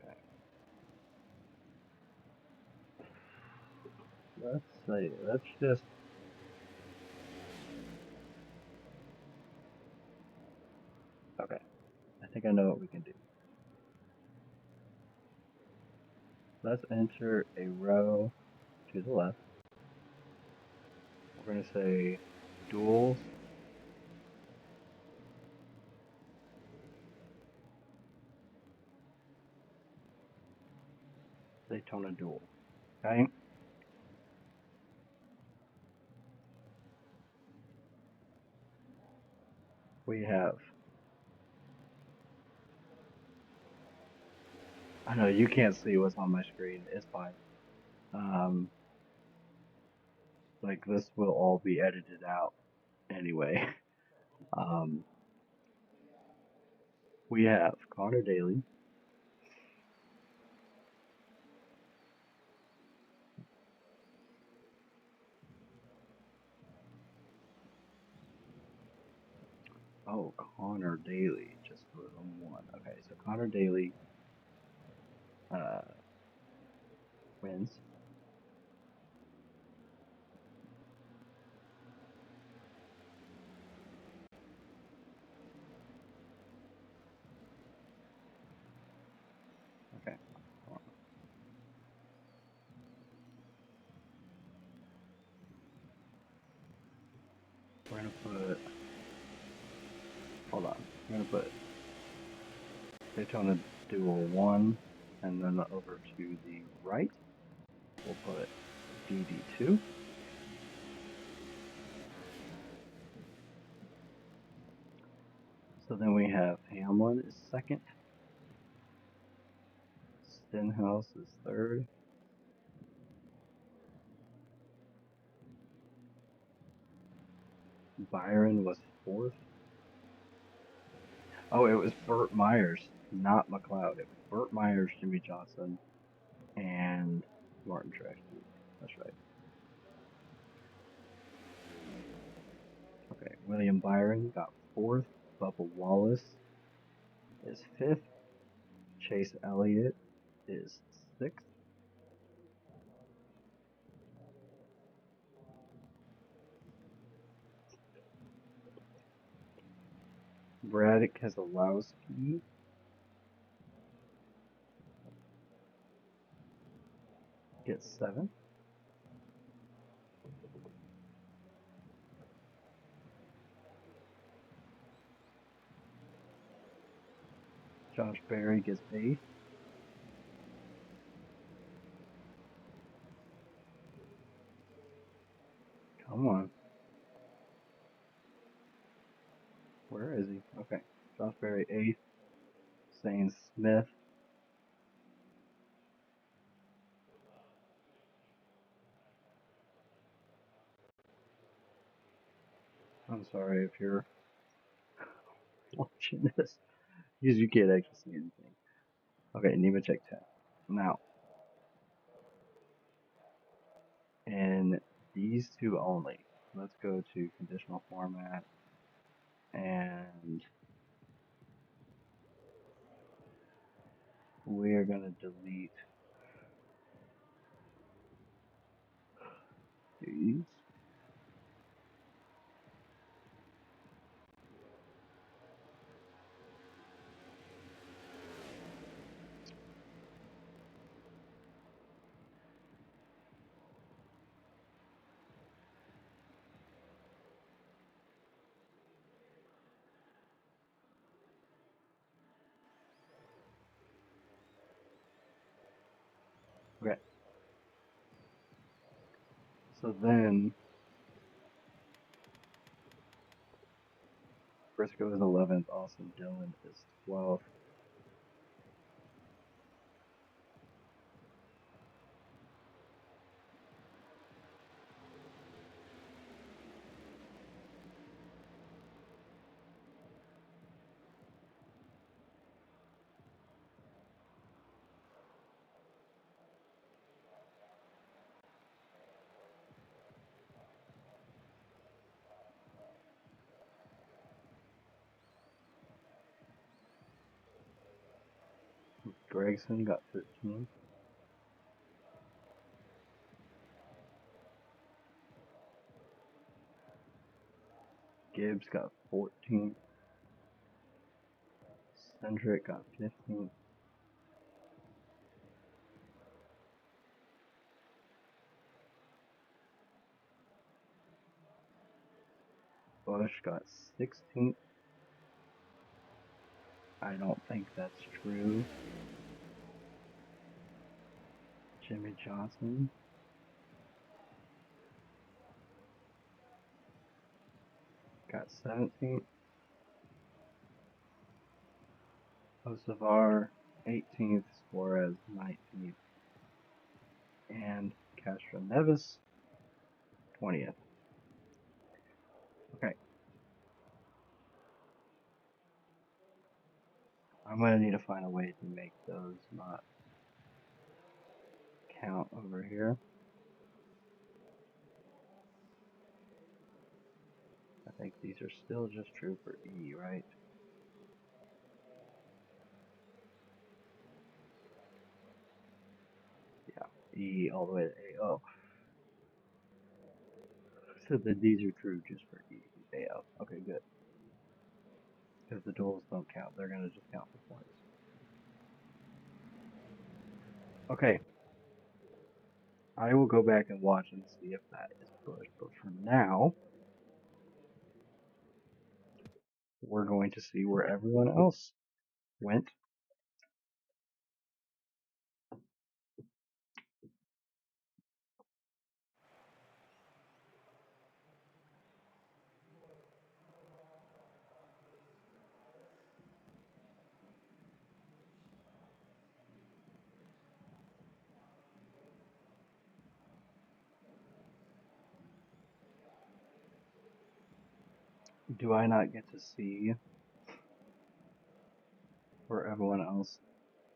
okay. Let's see, let's just, okay. I think I know what we can do. Let's enter a row to the left. We're going to say duels. Daytona duel. Okay? We have, I know you can't see what's on my screen. It's fine. Like this will all be edited out anyway. We have Conor Daly, oh, Conor Daly, just for the one. Okay, so Conor Daly uh, wins. Okay, we're gonna put, hold on, we're gonna put Daytona Duel 1, and then over to the right, we'll put DD2. So then we have Hamlin is second, Stenhouse is third, Byron was fourth. Oh, it was Burt Myers, not McLeod. It was Burt Myers, Jimmy Johnson, and Martin Truex Jr. That's right. Okay, William Byron got fourth. Bubba Wallace is fifth. Chase Elliott is sixth. Brad Keselowski gets seventh. Josh Berry gets eighth. Come on. Where is he? Okay. Josh Berry eighth. Zane Smith. I'm sorry if you're watching this because you can't actually see anything. Okay, Nemechek 10. Now, in these two only, let's go to conditional format and we're going to delete these. Okay, so then Briscoe is 11th, Austin Dillon is 12th. Gregson got 13th. Gibbs got 14th. Cendric got 15th. Bush got 16th. I don't think that's true. Jimmy Johnson got 17th. Osavar 18th. Suarez 19th. And Castro Nevis 20th. Okay. I'm going to need to find a way to make those not count over here. I think these are still just true for E, right? Yeah, E all the way to AO. So then these are true just for E, AO. Okay, good. Because the duels don't count, they're going to just count for points. Okay, I will go back and watch and see if that is pushed, but for now, we're going to see where everyone else went. Do I not get to see where everyone else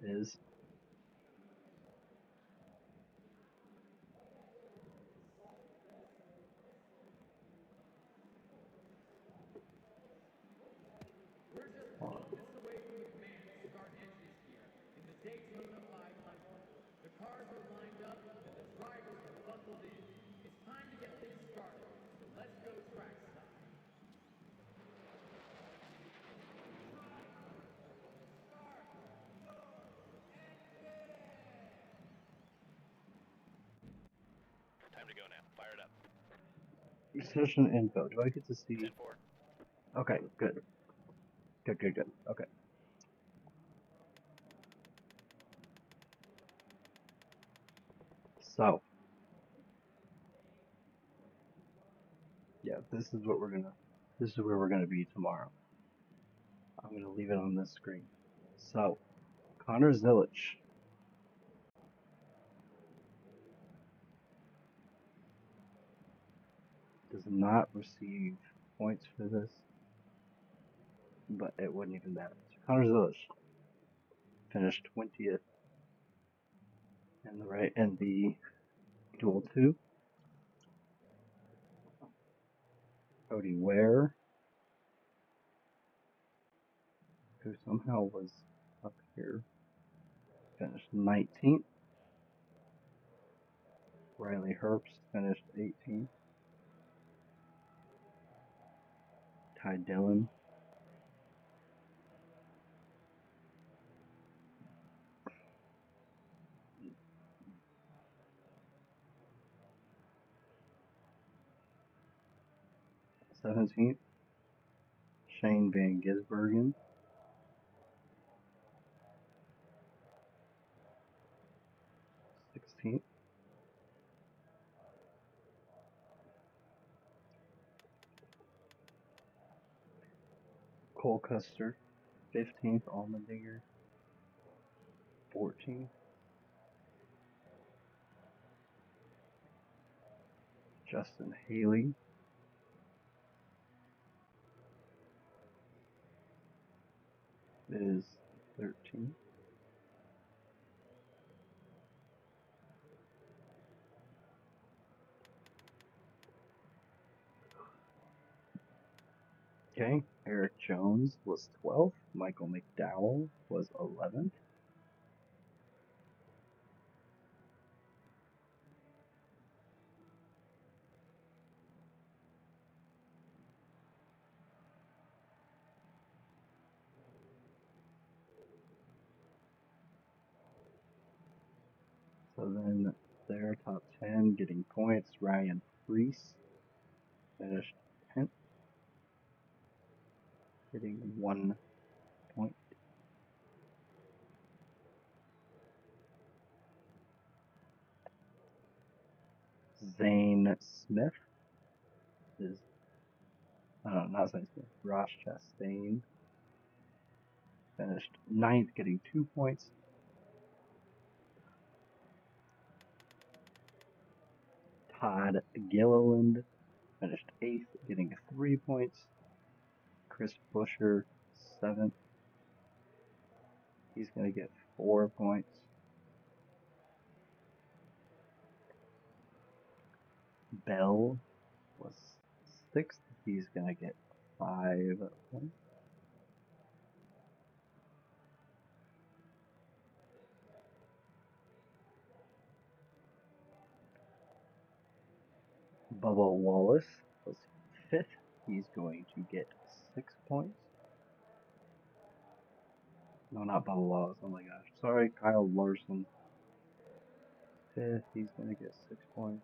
is? Hold on. This is away from the command to start entries here in the Daytona 500. The cars are lined up and the drivers are buckled in. It's time to get things started. So let's go track stop. Time to go now. Fire it up. Session info. Do I get to see? 10-4. Okay, good. Good. Okay. So, yeah, this is where we're gonna be tomorrow. I'm gonna leave it on this screen. So, Connor Zilich. Does not receive points for this, but it wouldn't even matter. So Conor Zilich finished 20th in the Duel 2. Cody Ware, who somehow was up here, finished 19th. Riley Herbst finished 18th. Ty Dillon 17th. Shane Van Gisbergen 16th. Cole Custer 15th. Allmendinger 14th. Justin Haley is 13th. Okay, Eric Jones was 12th. Michael McDowell was 11th. So then their top 10 getting points. Ryan Preece finished 10th, getting 1 point. Zane Smith is, not Zane Smith, Ross Chastain finished 9th, getting 2 points. Todd Gilliland finished 8th, getting 3 points. Chris Buescher, 7th. He's going to get 4 points. Bell was 6th. He's going to get 5 points. Bubba Wallace was 5th. He's going to get 6 points. No, not Bubba Wallace. Oh my gosh. Sorry, Kyle Larson. 5th. He's going to get 6 points.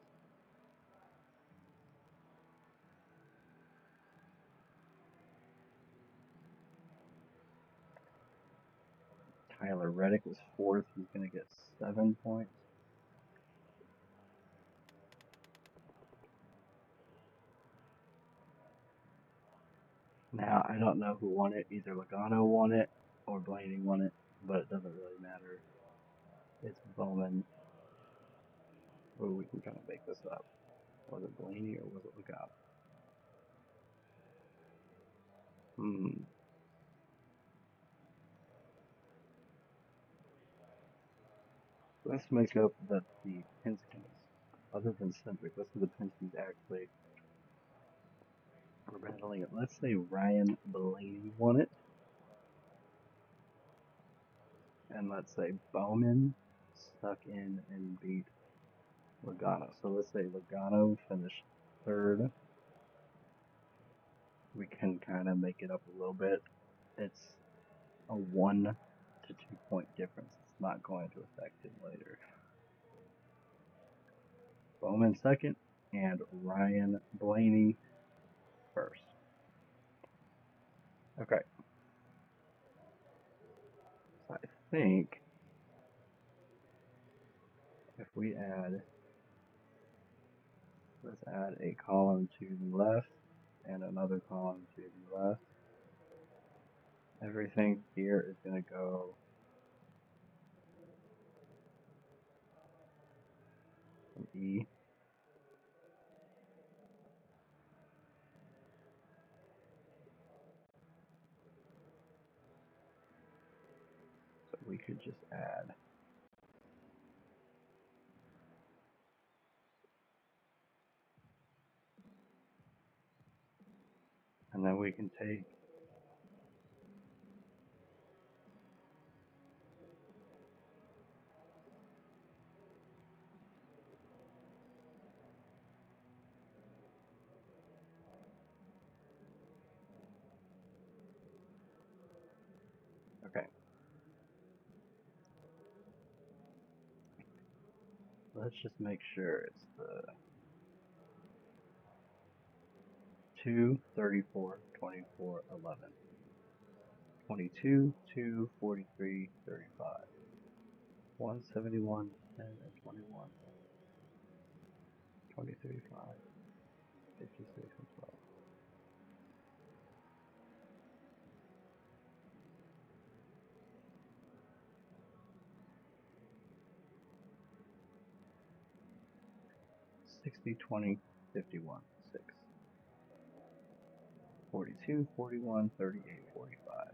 Tyler Reddick was 4th. He's going to get 7 points. Now, I don't know who won it. Either Logano won it or Blaney won it, but it doesn't really matter. It's Bowman. Oh, we can kind of make this up. Was it Blaney or was it Logano? Let's make up that the Penskes, other than Cindric, let's say the Penskes actually were battling it. Let's say Ryan Blaney won it. And let's say Bowman stuck in and beat Logano. So let's say Logano finished 3rd. We can kind of make it up a little bit. It's a 1 to 2 point difference. It's not going to affect him later. Bowman 2nd and Ryan Blaney 1st. Okay. So I think if we let's add a column to the left and another column to the left. Everything here is going to go E. So we could just add and then we can take okay. Let's just make sure it's the 2, 34, 24, 11, 22, 2, 43, 35, 171, 10, and 21, 23, 5, 56, and 12. 60, 20, 51, 6, 42, 41, 38, 45,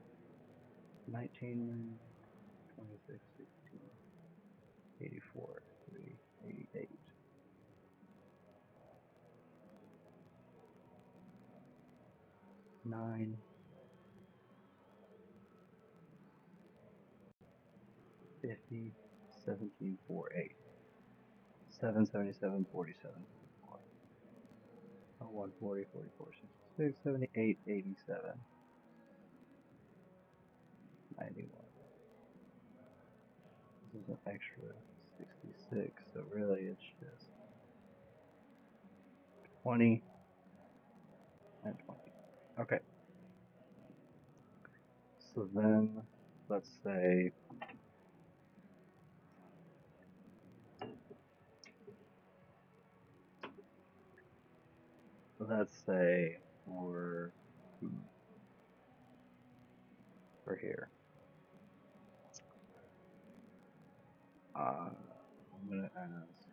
19, 26, 16, 84, 3, 88, 9, 50, 17, 4, 8, 7, 77, 47, 44, 140, 44, 66, 78, 87, 91. This is an extra 66, so really it's just 20 and 20. Okay, so then let's say we're here. I'm gonna ask.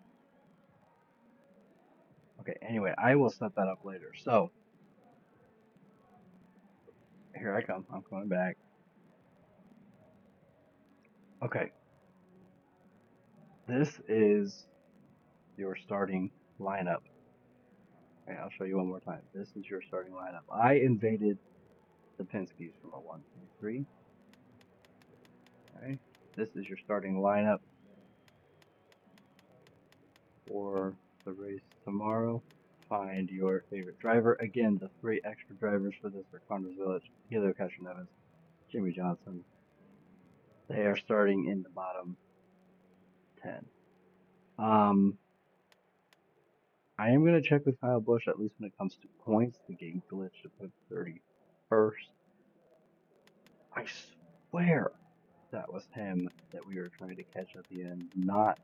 Okay, anyway, I will set that up later. So here I come. I'm coming back. Okay, this is your starting lineup. Okay, I'll show you one more time. This is your starting lineup. I invaded the Penske's from a 1, 2, 3. Okay, this is your starting lineup for the race tomorrow. Find your favorite driver. Again, the 3 extra drivers for this are Connor's Village, Helio Castroneves, Jimmy Johnson. They are starting in the bottom 10. I am going to check with Kyle Busch, at least when it comes to points. The game glitched to put 31st. I swear that was him that we were trying to catch at the end, not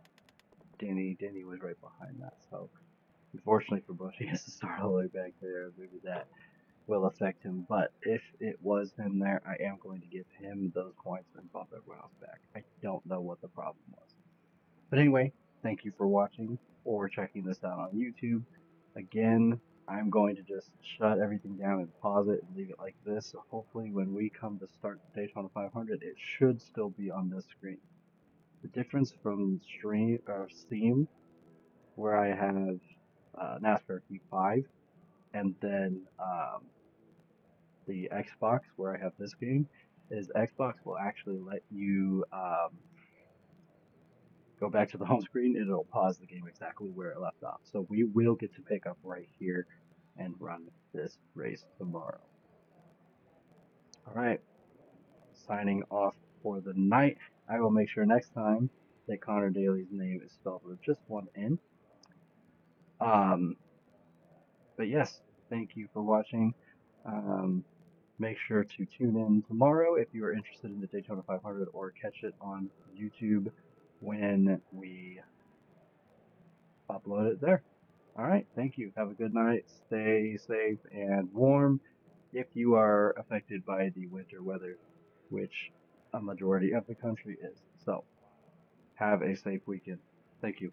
Denny. Denny was right behind that, so unfortunately for Busch, he has to start all the way back there. Maybe that will affect him, but if it was him there, I am going to give him those points and bump everyone else back. I don't know what the problem was. But anyway, thank you for watching or checking this out on YouTube. Again, I'm going to just shut everything down and pause it and leave it like this. So hopefully when we come to start the Daytona 500, it should still be on this screen. The difference from Steam, where I have NASCAR Cup 5, and then the Xbox, where I have this game, is Xbox will actually let you go back to the home screen, and it'll pause the game exactly where it left off. So we will get to pick up right here and run this race tomorrow. All right, signing off for the night. I will make sure next time that Conor Daly's name is spelled with just one N. But yes, thank you for watching. Make sure to tune in tomorrow if you are interested in the Daytona 500 or catch it on YouTube when we upload it there. All right, thank you. Have a good night. Stay safe and warm if you are affected by the winter weather, which a majority of the country is. So, have a safe weekend. Thank you.